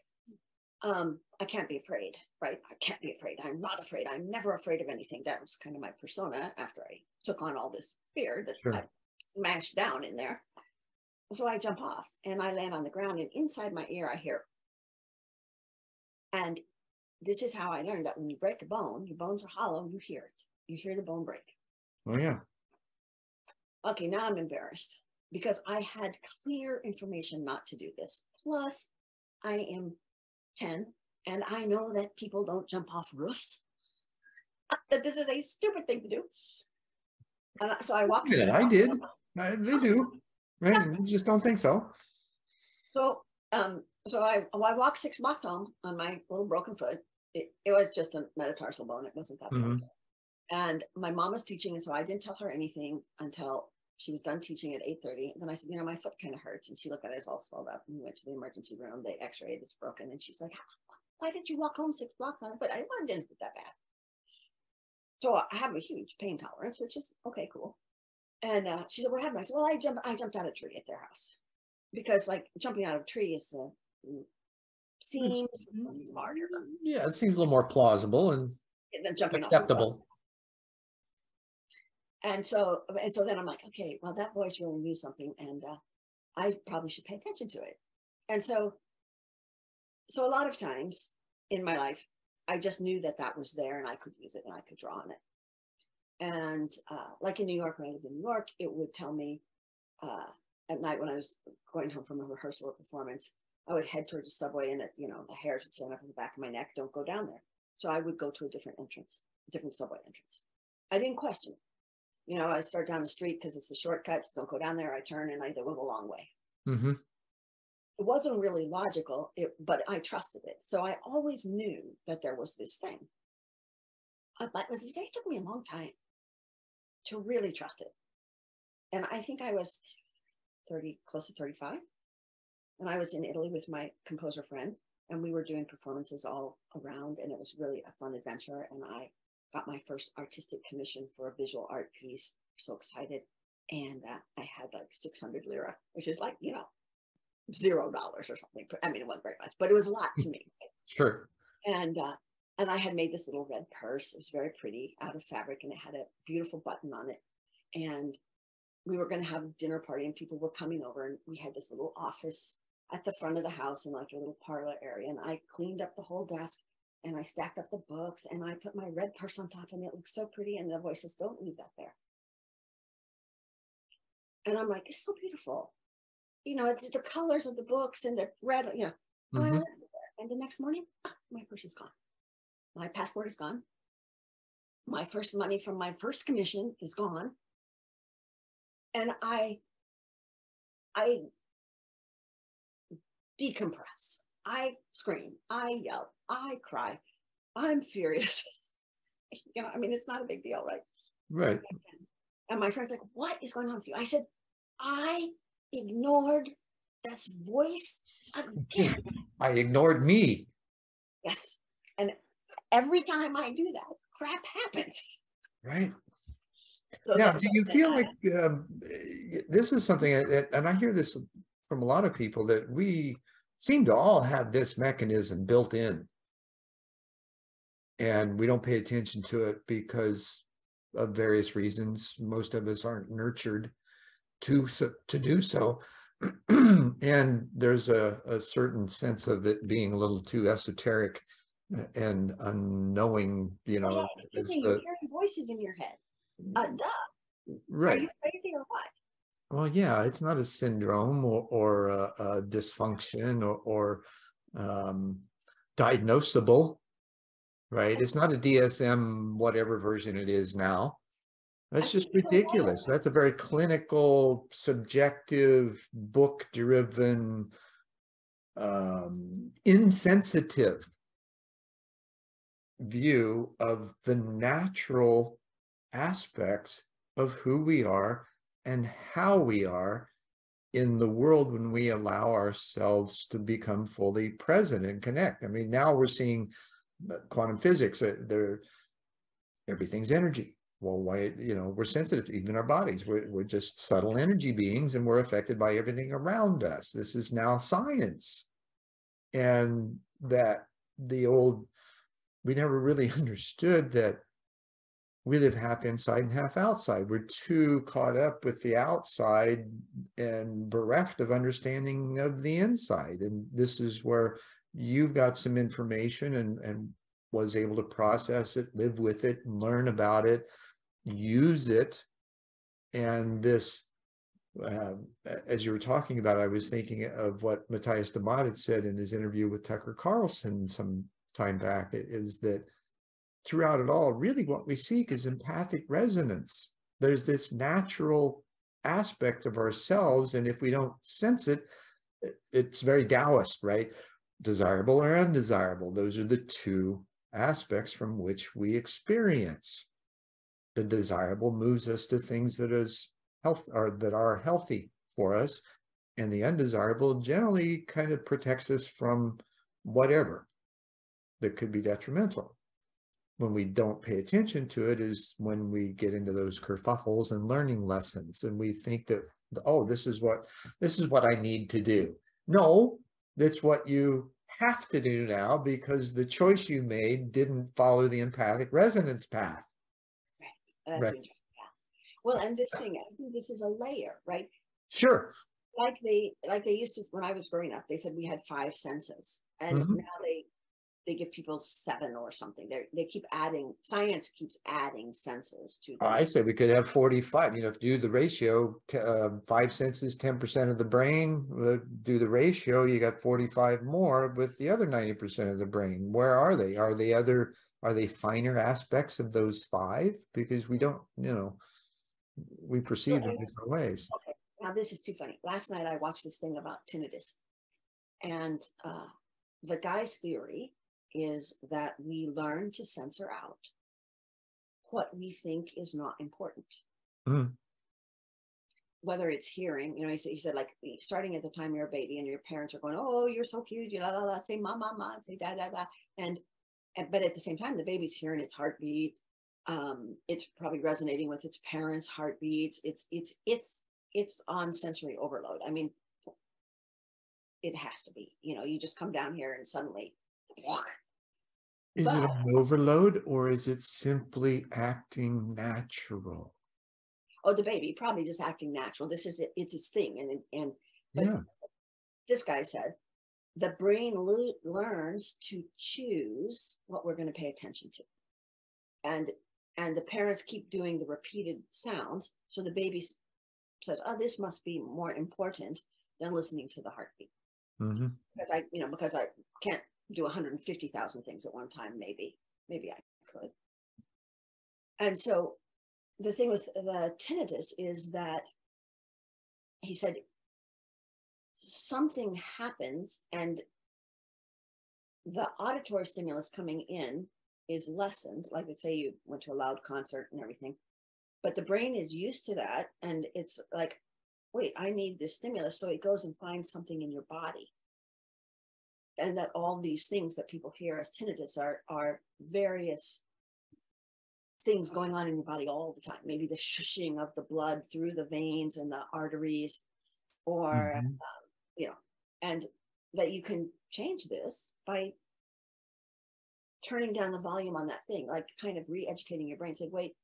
I can't be afraid, right? I can't be afraid. I'm not afraid. I'm never afraid of anything. That was kind of my persona after I took on all this fear that I smashed down in there. So I jump off and I land on the ground and inside my ear I hear. And this is how I learned that when you break a bone, your bones are hollow, you hear it. You hear the bone break. Oh, yeah. Okay, now I'm embarrassed because I had clear information not to do this. Plus, I am 10 and I know that people don't jump off roofs. That this is a stupid thing to do. And so I walk. Yeah, I did. They do. Right? You just don't think so. So I walked 6 blocks home on my little broken foot. It was just a metatarsal bone. It wasn't that bad. And my mom was teaching, and so I didn't tell her anything until she was done teaching at 8:30. And then I said, my foot kind of hurts. And she looked at it, it's all swelled up. And we went to the emergency room. They x-rayed, it's broken. And she's like, why did you walk home 6 blocks on a foot? I didn't feel that bad. So I have a huge pain tolerance, which is okay, cool. And she said, what happened? I said, well, I jumped out of a tree at their house. Because like jumping out of a tree is seems smarter. Yeah, it seems a little more plausible and jumping acceptable. And so then I'm like, okay, well, that voice really knew something, and I probably should pay attention to it. And so a lot of times in my life, I just knew that was there, and I could use it, and I could draw on it. And like in New York, when I lived in New York, it would tell me at night when I was going home from a rehearsal or performance, I would head towards the subway, and the hairs would stand up in the back of my neck. Don't go down there. So I would go to a different subway entrance. I didn't question it. I start down the street because it's the shortcuts. Don't go down there. I turn and I go the long way. It wasn't really logical, but I trusted it. So I always knew that there was this thing. but it took me a long time to really trust it. And I think I was 30, close to 35. And I was in Italy with my composer friend, and we were doing performances all around, and it was really a fun adventure. And I got my first artistic commission for a visual art piece. So excited. And I had like 600 lira, which is like, $0 or something. I mean, it wasn't very much, but it was a lot to me. Sure. And I had made this little red purse. It was very pretty, out of fabric, and it had a beautiful button on it. And we were going to have a dinner party, and people were coming over, and we had this little office at the front of the house in like a little parlor area. And I cleaned up the whole desk, and I stacked up the books, and I put my red purse on top, and it looked so pretty. And the voice says, "Don't leave that there." And I'm like, "It's so beautiful." It's the colors of the books and the red, Mm-hmm. And the next morning, my purse is gone. My passport is gone. My first money from my first commission is gone. And I decompress. I scream. I yell. I cry. I'm furious. It's not a big deal, right? Right. And my friend's like, "What is going on with you?" I said, "I ignored this voice again." I ignored me. Yes. And every time I do that, crap happens. Right. So Now, do you feel like this is something and I hear this from a lot of people, that we seem to all have this mechanism built in, and we don't pay attention to it because of various reasons. Most of us aren't nurtured to do so. And there's a certain sense of it being a little too esoteric and unknowing, you're as hearing voices in your head. Duh. Are right. you crazy or what? Well, yeah, it's not a syndrome or a dysfunction or diagnosable, right? It's not a DSM, whatever version it is now. That's just ridiculous. That's a very clinical, subjective, book-driven, insensitive view of the natural aspects of who we are and how we are in the world when we allow ourselves to become fully present and connect. I mean, now we're seeing quantum physics. Everything's energy. Well, why, we're sensitive to even our bodies. We're just subtle energy beings, and we're affected by everything around us. This is now science. And that we never really understood that we live half inside and half outside. We're too caught up with the outside and bereft of understanding of the inside. And this is where you've got some information and was able to process it, live with it, learn about it, use it. And this, as you were talking about, I was thinking of what Matthias de Mott had said in his interview with Tucker Carlson some time back, is that throughout it all, really what we seek is empathic resonance. There's this natural aspect of ourselves, and if we don't sense it, it's very Taoist, right? Desirable or undesirable. Those are the two aspects from which we experience. The desirable moves us to things that are healthy for us, and the undesirable generally kind of protects us from whatever that could be detrimental. When we don't pay attention to it is when we get into those kerfuffles and learning lessons, and we think that, oh, this is what I need to do. No, that's what you have to do now, because the choice you made didn't follow the empathic resonance path. Right. That's interesting. Yeah. Well, and this thing, I think this is a layer, right? Sure. Like they used to, when I was growing up, they said we had 5 senses, and now they give people 7 or something. They keep adding, science keeps adding senses to them. I say we could have 45. If you do the ratio, 5 senses, 10% of the brain, do the ratio, you got 45 more with the other 90% of the brain. Where are they? Are they finer aspects of those 5? Because we don't, we perceive in different ways. Okay, now this is too funny. Last night I watched this thing about tinnitus, and the guy's theory is that we learn to censor out what we think is not important. Mm. Whether it's hearing, you know, he said, like, starting at the time you're a baby and your parents are going, oh, you're so cute, you la la la, say ma ma ma, say da da da, and but at the same time, the baby's hearing its heartbeat. It's probably resonating with its parents' heartbeats. It's on sensory overload. I mean, it has to be. You know, you just come down here and suddenly. Is it an overload, or is it simply acting natural? Oh, the baby probably just acting natural. This is it. It's its thing. But Yeah. this guy said the brain learns to choose what we're going to pay attention to, and the parents keep doing the repeated sounds, so the baby says, oh, this must be more important than listening to the heartbeat. Mm-hmm. Because I can't do 150,000 things at one time. Maybe I could. And so the thing with the tinnitus is that he said something happens and the auditory stimulus coming in is lessened. Like, let's say you went to a loud concert and everything, but the brain is used to that. And it's like, wait, I need this stimulus. So it goes and finds something in your body. And that all these things that people hear as tinnitus are various things going on in your body all the time. Maybe the shushing of the blood through the veins and the arteries, or, and that you can change this by turning down the volume on that thing, like kind of re-educating your brain, saying, wait,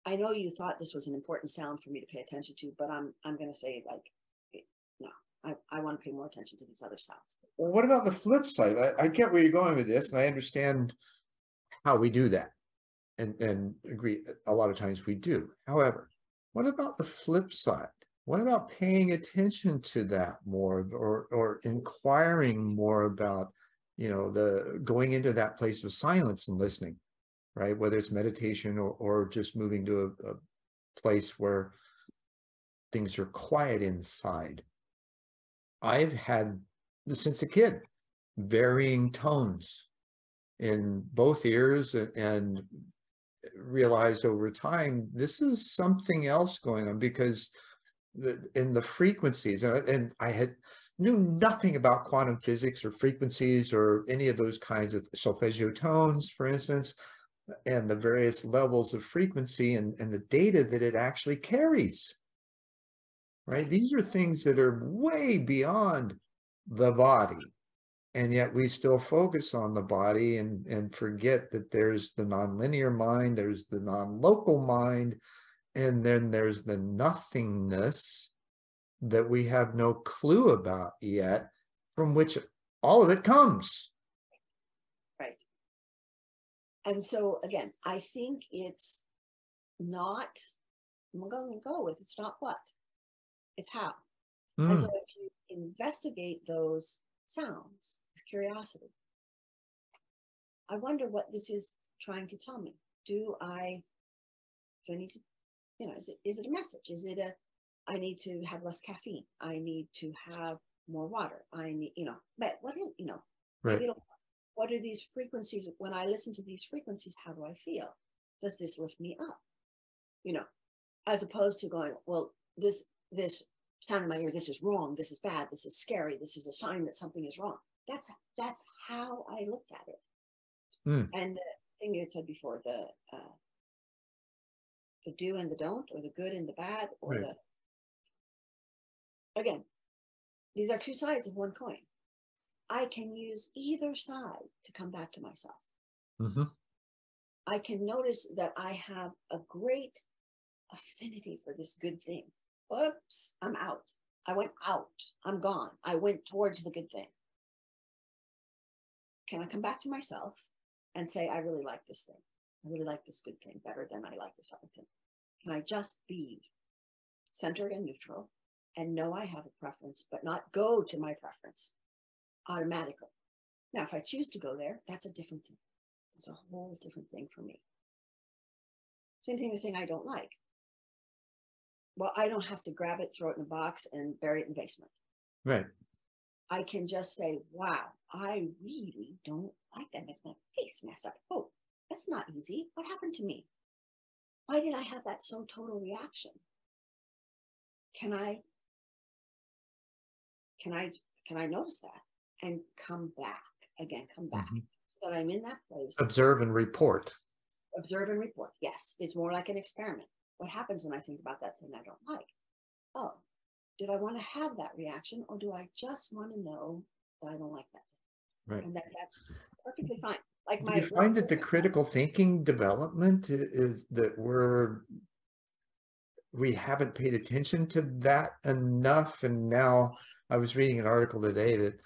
I know you thought this was an important sound for me to pay attention to, but I'm going to say, like, no, I want to pay more attention to these other sounds. Well, what about the flip side? I get where you're going with this, and I understand how we do that, and agree a lot of times we do. However, what about the flip side? What about paying attention to that more, or inquiring more about, the going into that place of silence and listening, right? Whether it's meditation or just moving to a place where things are quiet inside. I've had, since a kid, varying tones in both ears, and realized over time this is something else going on, because in the frequencies, and I knew nothing about quantum physics or frequencies or any of those kinds of solfeggio tones, for instance, and the various levels of frequency and the data that it actually carries. Right? These are things that are way beyond the body. And yet we still focus on the body and forget that there's the nonlinear mind, there's the non-local mind, and then there's the nothingness that we have no clue about yet, from which all of it comes. Right. And so, again, I think it's not, I'm going to go with, it's not what, it's how. And so if you investigate those sounds with curiosity, I wonder what this is trying to tell me. Do I need to, is it a message? Is it I need to have less caffeine. I need to have more water. I need, but what is, Right. maybe what are these frequencies? When I listen to these frequencies, how do I feel? Does this lift me up? As opposed to going, well, this sound in my ear, this is wrong, this is bad, this is scary, this is a sign that something is wrong. That's how I looked at it. And the thing you had said before, the do and the don't, or the good and the bad, or right. Again, these are two sides of one coin. I can use either side to come back to myself. Mm-hmm. I can notice that I have a great affinity for this good thing. Oops, I'm out. I went out. I'm gone. I went towards the good thing. Can I come back to myself and say, I really like this thing. I really like this good thing better than I like this other thing. Can I just be centered and neutral and know I have a preference, but not go to my preference automatically? Now, if I choose to go there, that's a different thing. That's a whole different thing for me. Same thing, the thing I don't like. Well, I don't have to grab it, throw it in a box, and bury it in the basement. Right. I can just say, wow, I really don't like that. Makes my face mess up. Oh, that's not easy. What happened to me? why did I have that so total reaction? Can I notice that and come back again, come back, so that I'm in that place. Observe and report. Observe and report. Yes, it's more like an experiment. What happens when I think about that thing I don't like? Oh, did I want to have that reaction, or do I just want to know that I don't like that thing? Right. And that's perfectly fine. Like do you find that the critical thinking development is that we haven't paid attention to that enough? And now I was reading an article today that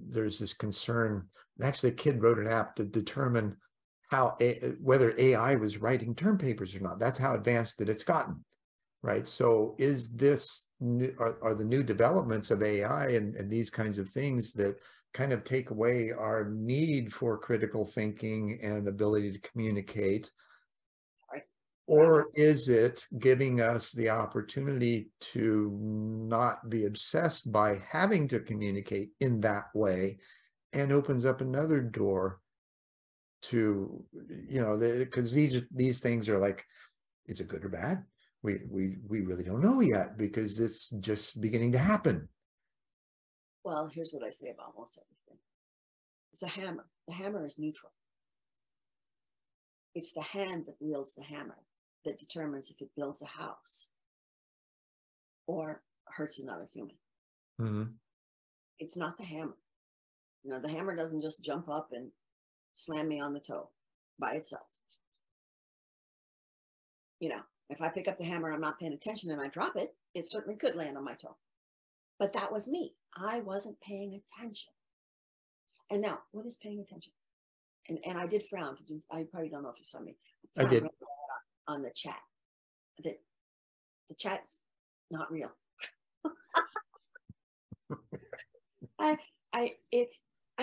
there's this concern, and actually a kid wrote an app to determine whether AI was writing term papers or not. That's how advanced that it's gotten, right? So is this are the new developments of AI and these kinds of things that kind of take away our need for critical thinking and ability to communicate? Or is it giving us the opportunity to not be obsessed by having to communicate in that way, and opens up another door to, because these things are like, is it good or bad? We really don't know yet, because it's just beginning to happen. Well, here's what I say about almost everything. It's a hammer. The hammer is neutral. It's the hand that wields the hammer that determines if it builds a house or hurts another human. It's not the hammer. The hammer doesn't just jump up and slam me on the toe by itself. If I pick up the hammer and I'm not paying attention and I drop it, it certainly could land on my toe. But that was me. I wasn't paying attention. And now, what is paying attention? And I did frown. I probably don't know if you saw me. I did. On the chat. The chat's not real. I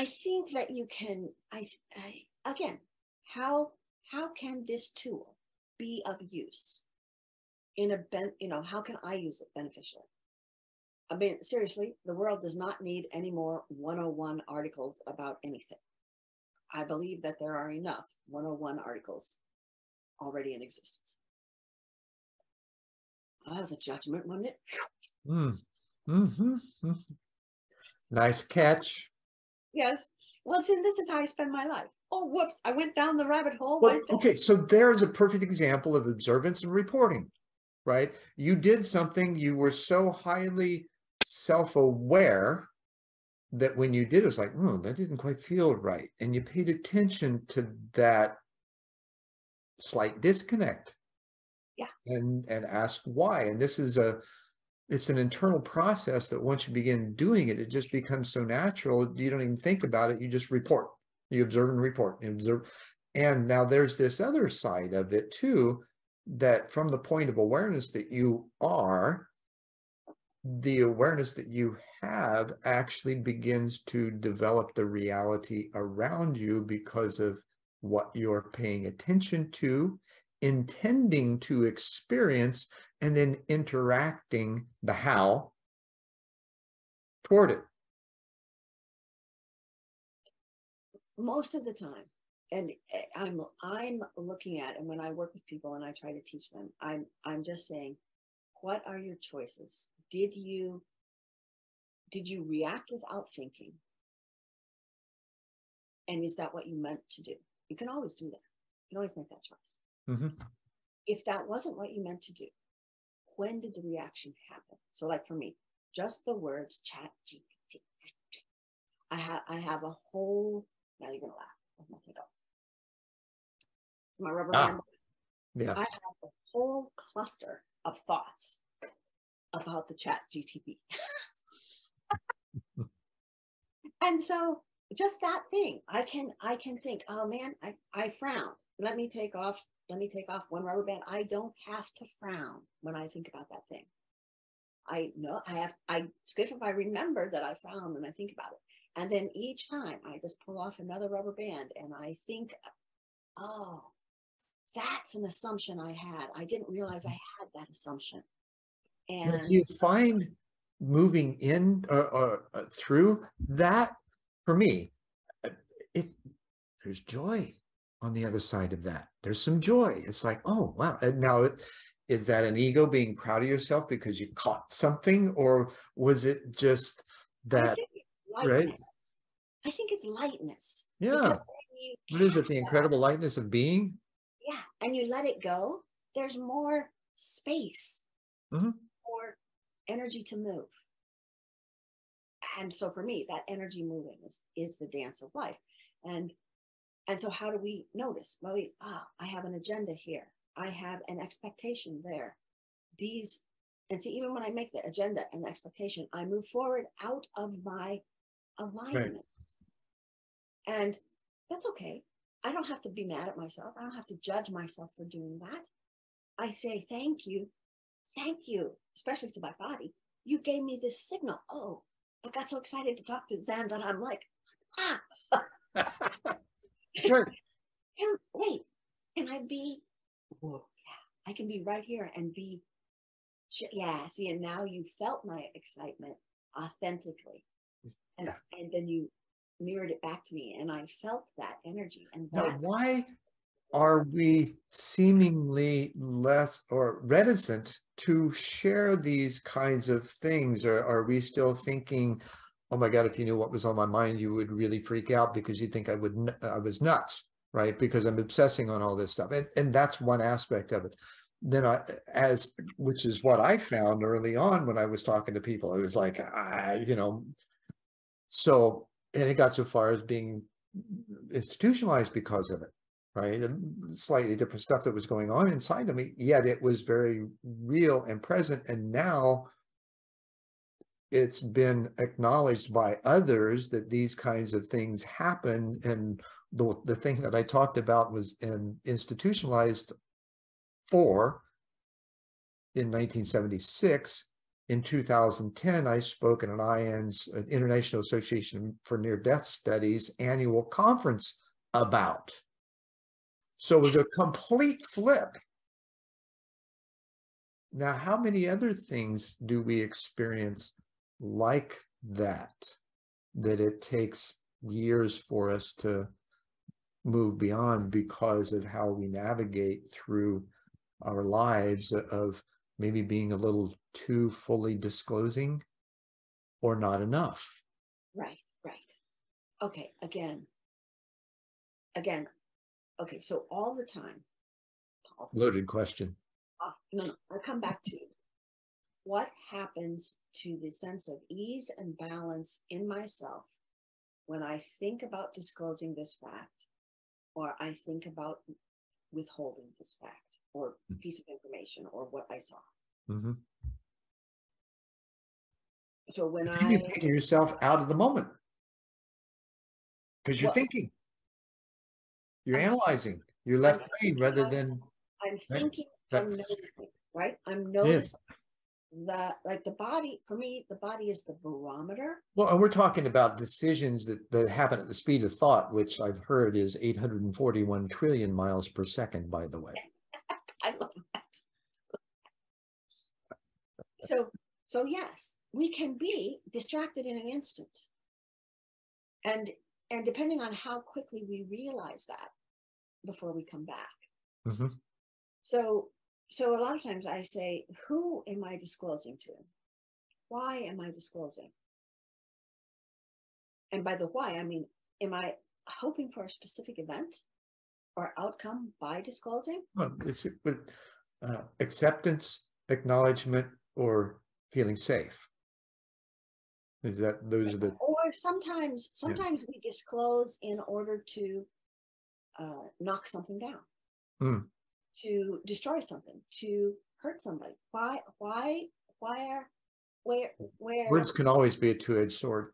think that you can, again, how can this tool be of use how can I use it beneficially? I mean, seriously, the world does not need any more 101 articles about anything. I believe that there are enough 101 articles already in existence. Well, that was a judgment, wasn't it? Nice catch. Yes. Well, see, this is how I spend my life. Oh, whoops. I went down the rabbit hole. Well, okay, so there's a perfect example of observance and reporting, right? You did something, you were so highly self-aware that when you did, it was like, that didn't quite feel right. And you paid attention to that slight disconnect. Yeah. And asked why. And this is it's an internal process that once you begin doing it, it just becomes so natural. You don't even think about it. You just report. You observe and report. You observe. And now there's this other side of it too, that from the point of awareness that you are, the awareness that you have actually begins to develop the reality around you because of what you're paying attention to, intending to experience, and then interacting the how toward it. Most of the time, and I'm looking at, and when I work with people and I try to teach them, I'm just saying, what are your choices? Did you react without thinking? And is that what you meant to do? You can always do that. You can always make that choice. If that wasn't what you meant to do, when did the reaction happen? So like for me, just the words chat GPT. I have a whole, now you're going to laugh. Let me go. It's my rubber band. Yeah. I have a whole cluster of thoughts about the chat GTP. And so just that thing, I can think, oh man, I frowned. Let me take off one rubber band. I don't have to frown when I think about that thing. I know it's good if I remember that I frowned when I think about it. And then each time I just pull off another rubber band and I think, oh, that's an assumption I had. I didn't realize I had that assumption. And you find moving in or through that, for me, there's joy. on the other side of that? There's some joy. It's like, oh, wow. And now, is that an ego being proud of yourself because you caught something? Or was it just I that, think it's right? lightness. I think it's lightness. Yeah. Because when you What is it? catch The that, incredible lightness of being? yeah, and you let it go, there's more space Mm-hmm. for energy to move. And so for me, that energy moving is the dance of life. And so how do we notice? Well, I have an agenda here. I have an expectation there. These, and see, even when I make the agenda and the expectation, I move forward out of my alignment. Right. And that's okay. I don't have to be mad at myself. I don't have to judge myself for doing that. I say, thank you, especially to my body. You gave me this signal. Oh, I got so excited to talk to Zen that I'm like, Right. wait, can I be, whoa, yeah, I can be right here and be, yeah, see, and now you felt my excitement authentically. And then you mirrored it back to me and I felt that energy. And Now, that's why are we seemingly less or reticent to share these kinds of things? Or are we still thinking, oh my God, if you knew what was on my mind, you would really freak out because you think I was nuts, right? Because I'm obsessing on all this stuff. And that's one aspect of it. Then which is what I found early on when I was talking to people. It was like, so, and it got so far as being institutionalized because of it, right? And slightly different stuff that was going on inside of me, yet it was very real and present. And now it's been acknowledged by others that these kinds of things happen. And the thing that I talked about was institutionalized in 1976. In 2010, I spoke at an IAND's International Association for Near-Death Studies annual conference about. So it was a complete flip. Now, how many other things do we experience like that it takes years for us to move beyond because of how we navigate through our lives of maybe being a little too fully disclosing or not enough? right. Okay, again. Okay, so all the time. Loaded question. No, I'll come back to what happens to the sense of ease and balance in myself when I think about disclosing this fact, or I think about withholding this fact or piece of information or what I saw. Mm-hmm. So when You're taking yourself out of the moment because you're thinking, you're analyzing, you're left brain rather than. I'm Right? thinking, I'm noticing, right? I'm noticing that, like the body, for me, the body is the barometer. Well, and we're talking about decisions that happen at the speed of thought, which I've heard is 841 trillion miles per second, by the way. I love that. So yes, we can be distracted in an instant. And depending on how quickly we realize that before we come back. Mm-hmm. So a lot of times I say, who am I disclosing to? Why am I disclosing? And by the why, I mean, am I hoping for a specific event or outcome by disclosing? Well, it's acceptance, acknowledgement, or feeling safe. Those are the. Or sometimes we disclose in order to knock something down, to destroy something, to hurt somebody. Where Words can always be a two-edged sword.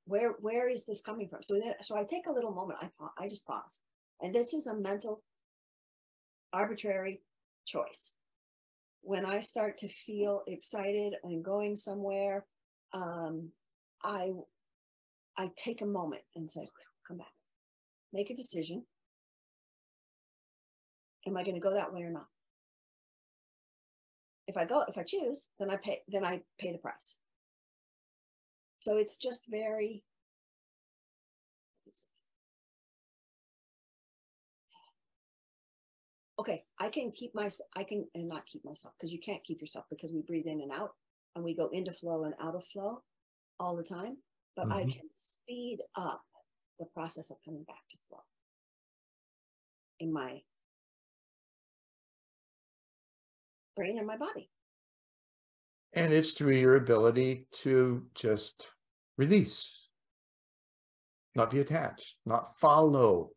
Where is this coming from? So I take a little moment. I just pause, and this is a mental arbitrary choice. When I start to feel excited and going somewhere, I take a moment and say, come back, make a decision. Am I going to go that way or not? If I choose, then I pay the price. So it's just very okay, I can keep myself, and not keep myself, because you can't keep yourself, because we breathe in and out and we go into flow and out of flow all the time. But I can speed up the process of coming back to flow in my brain and my body. And it's through your ability to just release, not be attached, not follow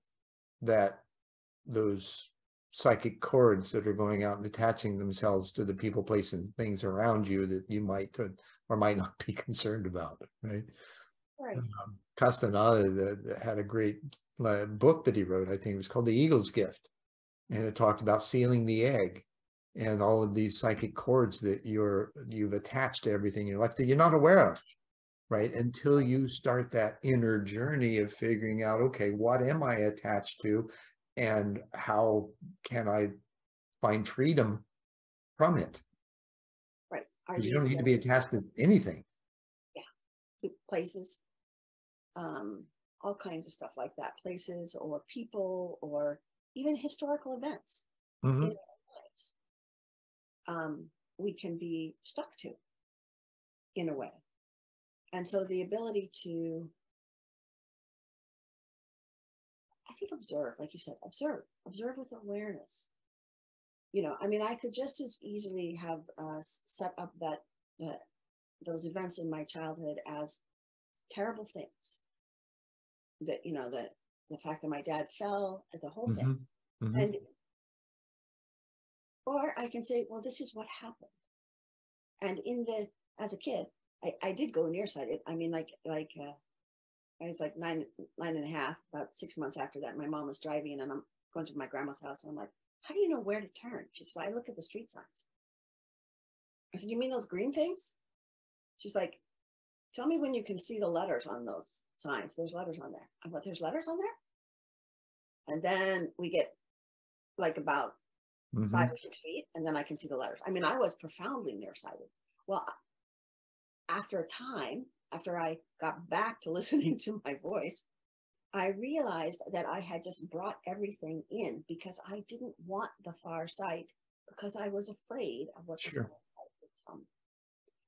those psychic cords that are going out and attaching themselves to the people, places, and things around you that you might or might not be concerned about, right? Right. Castaneda had a great book that he wrote. I think it was called The Eagle's Gift, and it talked about sealing the egg and all of these psychic cords that you've attached to everything in your life that you're not aware of, right? Until you start that inner journey of figuring out, okay, what am I attached to, and how can I find freedom from it? Right. Because you don't need to be attached to anything. Yeah. To places, all kinds of stuff like that, places or people or even historical events in our lives, we can be stuck to in a way. And so the ability to, I think, observe, like you said, observe with awareness. You know, I mean, I could just as easily have set up those events in my childhood as terrible things. That, you know, the fact that my dad fell, the whole thing. And or I can say, well, this is what happened. And as a kid, I did go nearsighted. I mean, like I was like nine and a half, about 6 months after that. My mom was driving and I'm going to my grandma's house. And I'm like, how do you know where to turn? She said, I look at the street signs. I said, you mean those green things? She's like, tell me when you can see the letters on those signs. There's letters on there. I'm like, there's letters on there? And then we get like about 5 or 6 feet, and then I can see the letters. I mean, I was profoundly nearsighted. Well, after a time, after I got back to listening to my voice, I realized that I had just brought everything in because I didn't want the far sight, because I was afraid of what the far sight would come.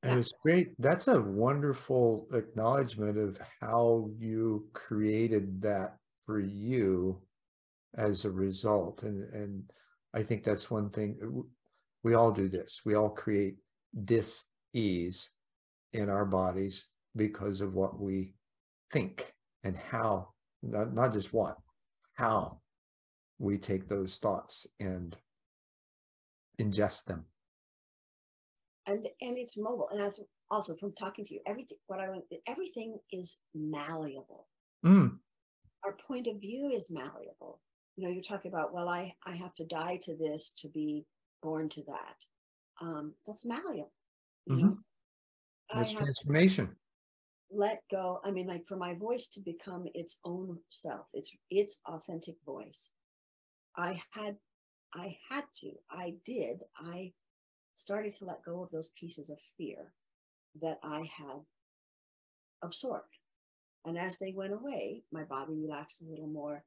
And it's great. That's a wonderful acknowledgement of how you created that for you as a result. And I think that's one thing. We all do this. We all create dis-ease in our bodies because of what we think and how, not just what, how we take those thoughts and ingest them. And it's mobile. And as also from talking to you, everything is malleable. Our point of view is malleable. You know, you're talking about, well, I have to die to this to be born to that. That's malleable. You know, That's transformation. Let go. I mean, like for my voice to become its own self, its authentic voice. I started to let go of those pieces of fear that I had absorbed. And as they went away, my body relaxed a little more.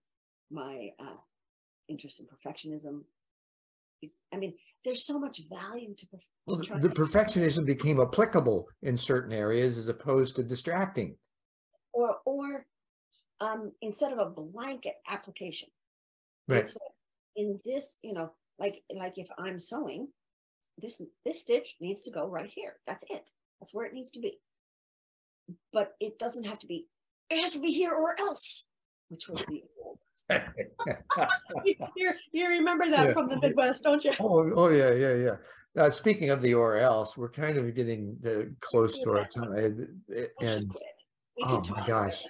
My interest in perfectionism. I mean, there's so much value to the perfectionism became applicable in certain areas as opposed to distracting. Or instead of a blanket application. Right. It's like in this, you know, like if I'm sewing, this stitch needs to go right here. That's it. That's where it needs to be. But it doesn't have to be, it has to be here or else, which was the old. you remember that from the Midwest, don't you? Oh yeah. Speaking of the or else, we're kind of getting close to our time. And oh my gosh,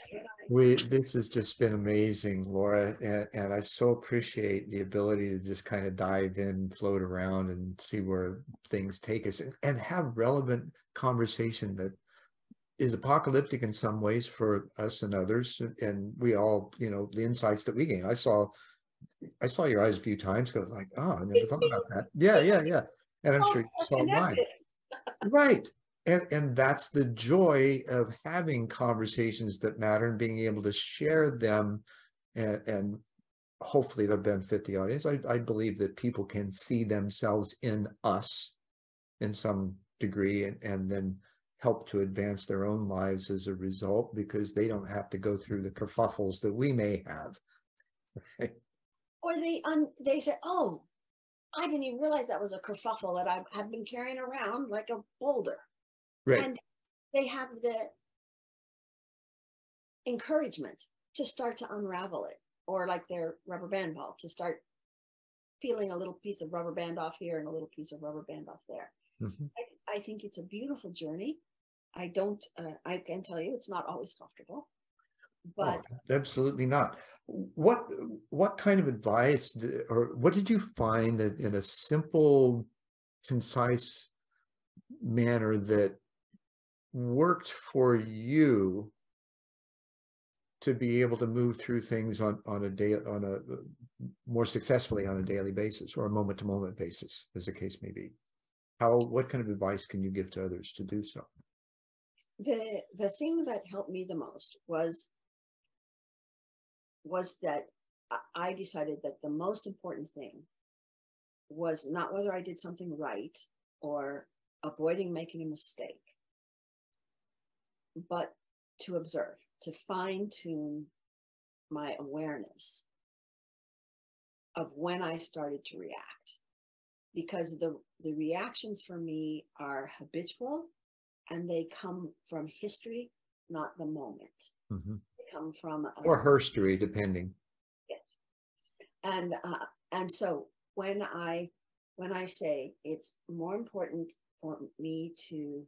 this has just been amazing, Laura, and I so appreciate the ability to just kind of dive in, float around, and see where things take us, and have relevant conversation that is apocalyptic in some ways for us and others, and we all, you know, the insights that we gain. I saw your eyes a few times, go like, oh, I never thought about that. Yeah. And I'm sure you saw mine. Right. And that's the joy of having conversations that matter and being able to share them and hopefully it'll benefit the audience. I believe that people can see themselves in us in some degree, and then help to advance their own lives as a result, because they don't have to go through the kerfuffles that we may have. Or they say, oh, I didn't even realize that was a kerfuffle that I have been carrying around like a boulder. Right. And they have the encouragement to start to unravel it, or like their rubber band ball, to start peeling a little piece of rubber band off here and a little piece of rubber band off there. Mm-hmm. I think it's a beautiful journey. I can tell you it's not always comfortable, but absolutely not. What kind of advice or what did you find that in a simple, concise manner that worked for you to be able to move through things on a more successfully on a daily basis, or a moment-to-moment basis, as the case may be? What kind of advice can you give to others to do so? The thing that helped me the most was that I decided that the most important thing was not whether I did something right or avoiding making a mistake, but to observe, to fine-tune my awareness of when I started to react. Because the reactions for me are habitual, and they come from history, not the moment. Mm-hmm. They come from or herstory, depending. Yes. And so when I say it's more important for me to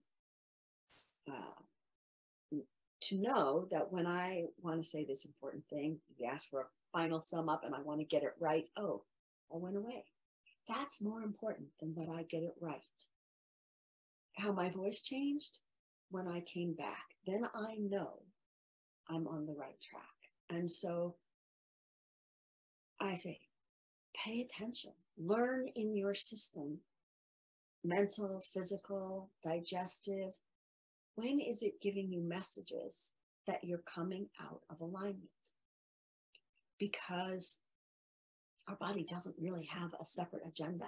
know that when I want to say this important thing, you ask for a final sum up and I want to get it right, oh, I went away. That's more important than that I get it right. How my voice changed when I came back, then I know I'm on the right track. And so I say, pay attention, learn in your system, mental, physical, digestive. When is it giving you messages that you're coming out of alignment? Because our body doesn't really have a separate agenda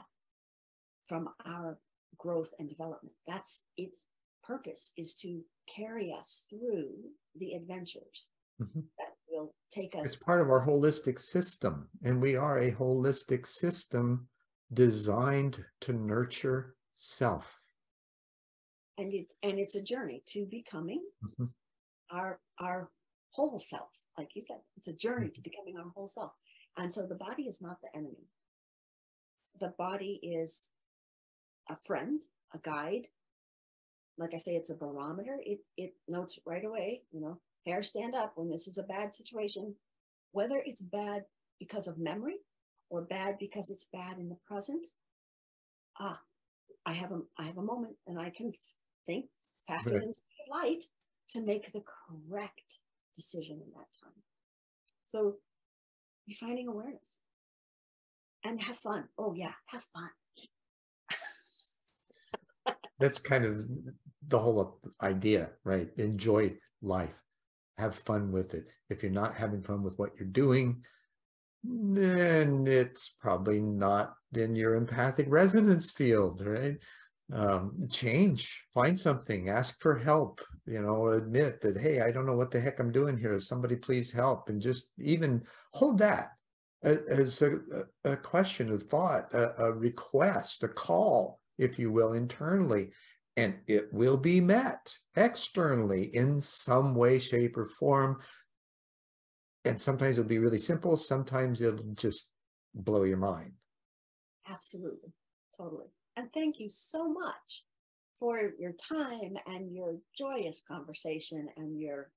from our growth and development. That's its purpose, is to carry us through the adventures that will take us. It's part of our holistic system, and we are a holistic system designed to nurture self. And it's a journey to becoming our whole self. Like you said, it's a journey to becoming our whole self. And so the body is not the enemy. The body is a friend, a guide. Like I say, it's a barometer. It notes right away, hair stand up when this is a bad situation, whether it's bad because of memory or bad because it's bad in the present. I have a moment, and I can think faster than light to make the correct decision in that time. So you're finding awareness and have fun. Oh yeah, have fun. That's kind of the whole idea, right? Enjoy life, have fun with it. If you're not having fun with what you're doing, then it's probably not in your empathic resonance field, right? Change, find something, ask for help, admit that, hey, I don't know what the heck I'm doing here. Somebody please help. And just even hold that as a question, a thought, a request, a call, if you will, internally, and it will be met externally in some way, shape, or form. And sometimes it'll be really simple. Sometimes it'll just blow your mind. Absolutely. Totally. And thank you so much for your time and your joyous conversation and your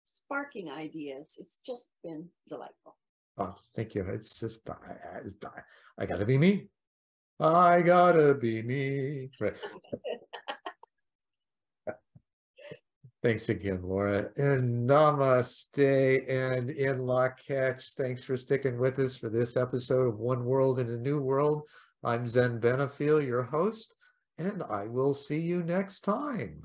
sparking ideas. It's just been delightful. Oh, thank you. It's just, I gotta be me. I gotta be me. Right. Thanks again, Laura. And namaste and in lak'ech. Thanks for sticking with us for this episode of One World in a New World. I'm Zen Benefiel, your host, and I will see you next time.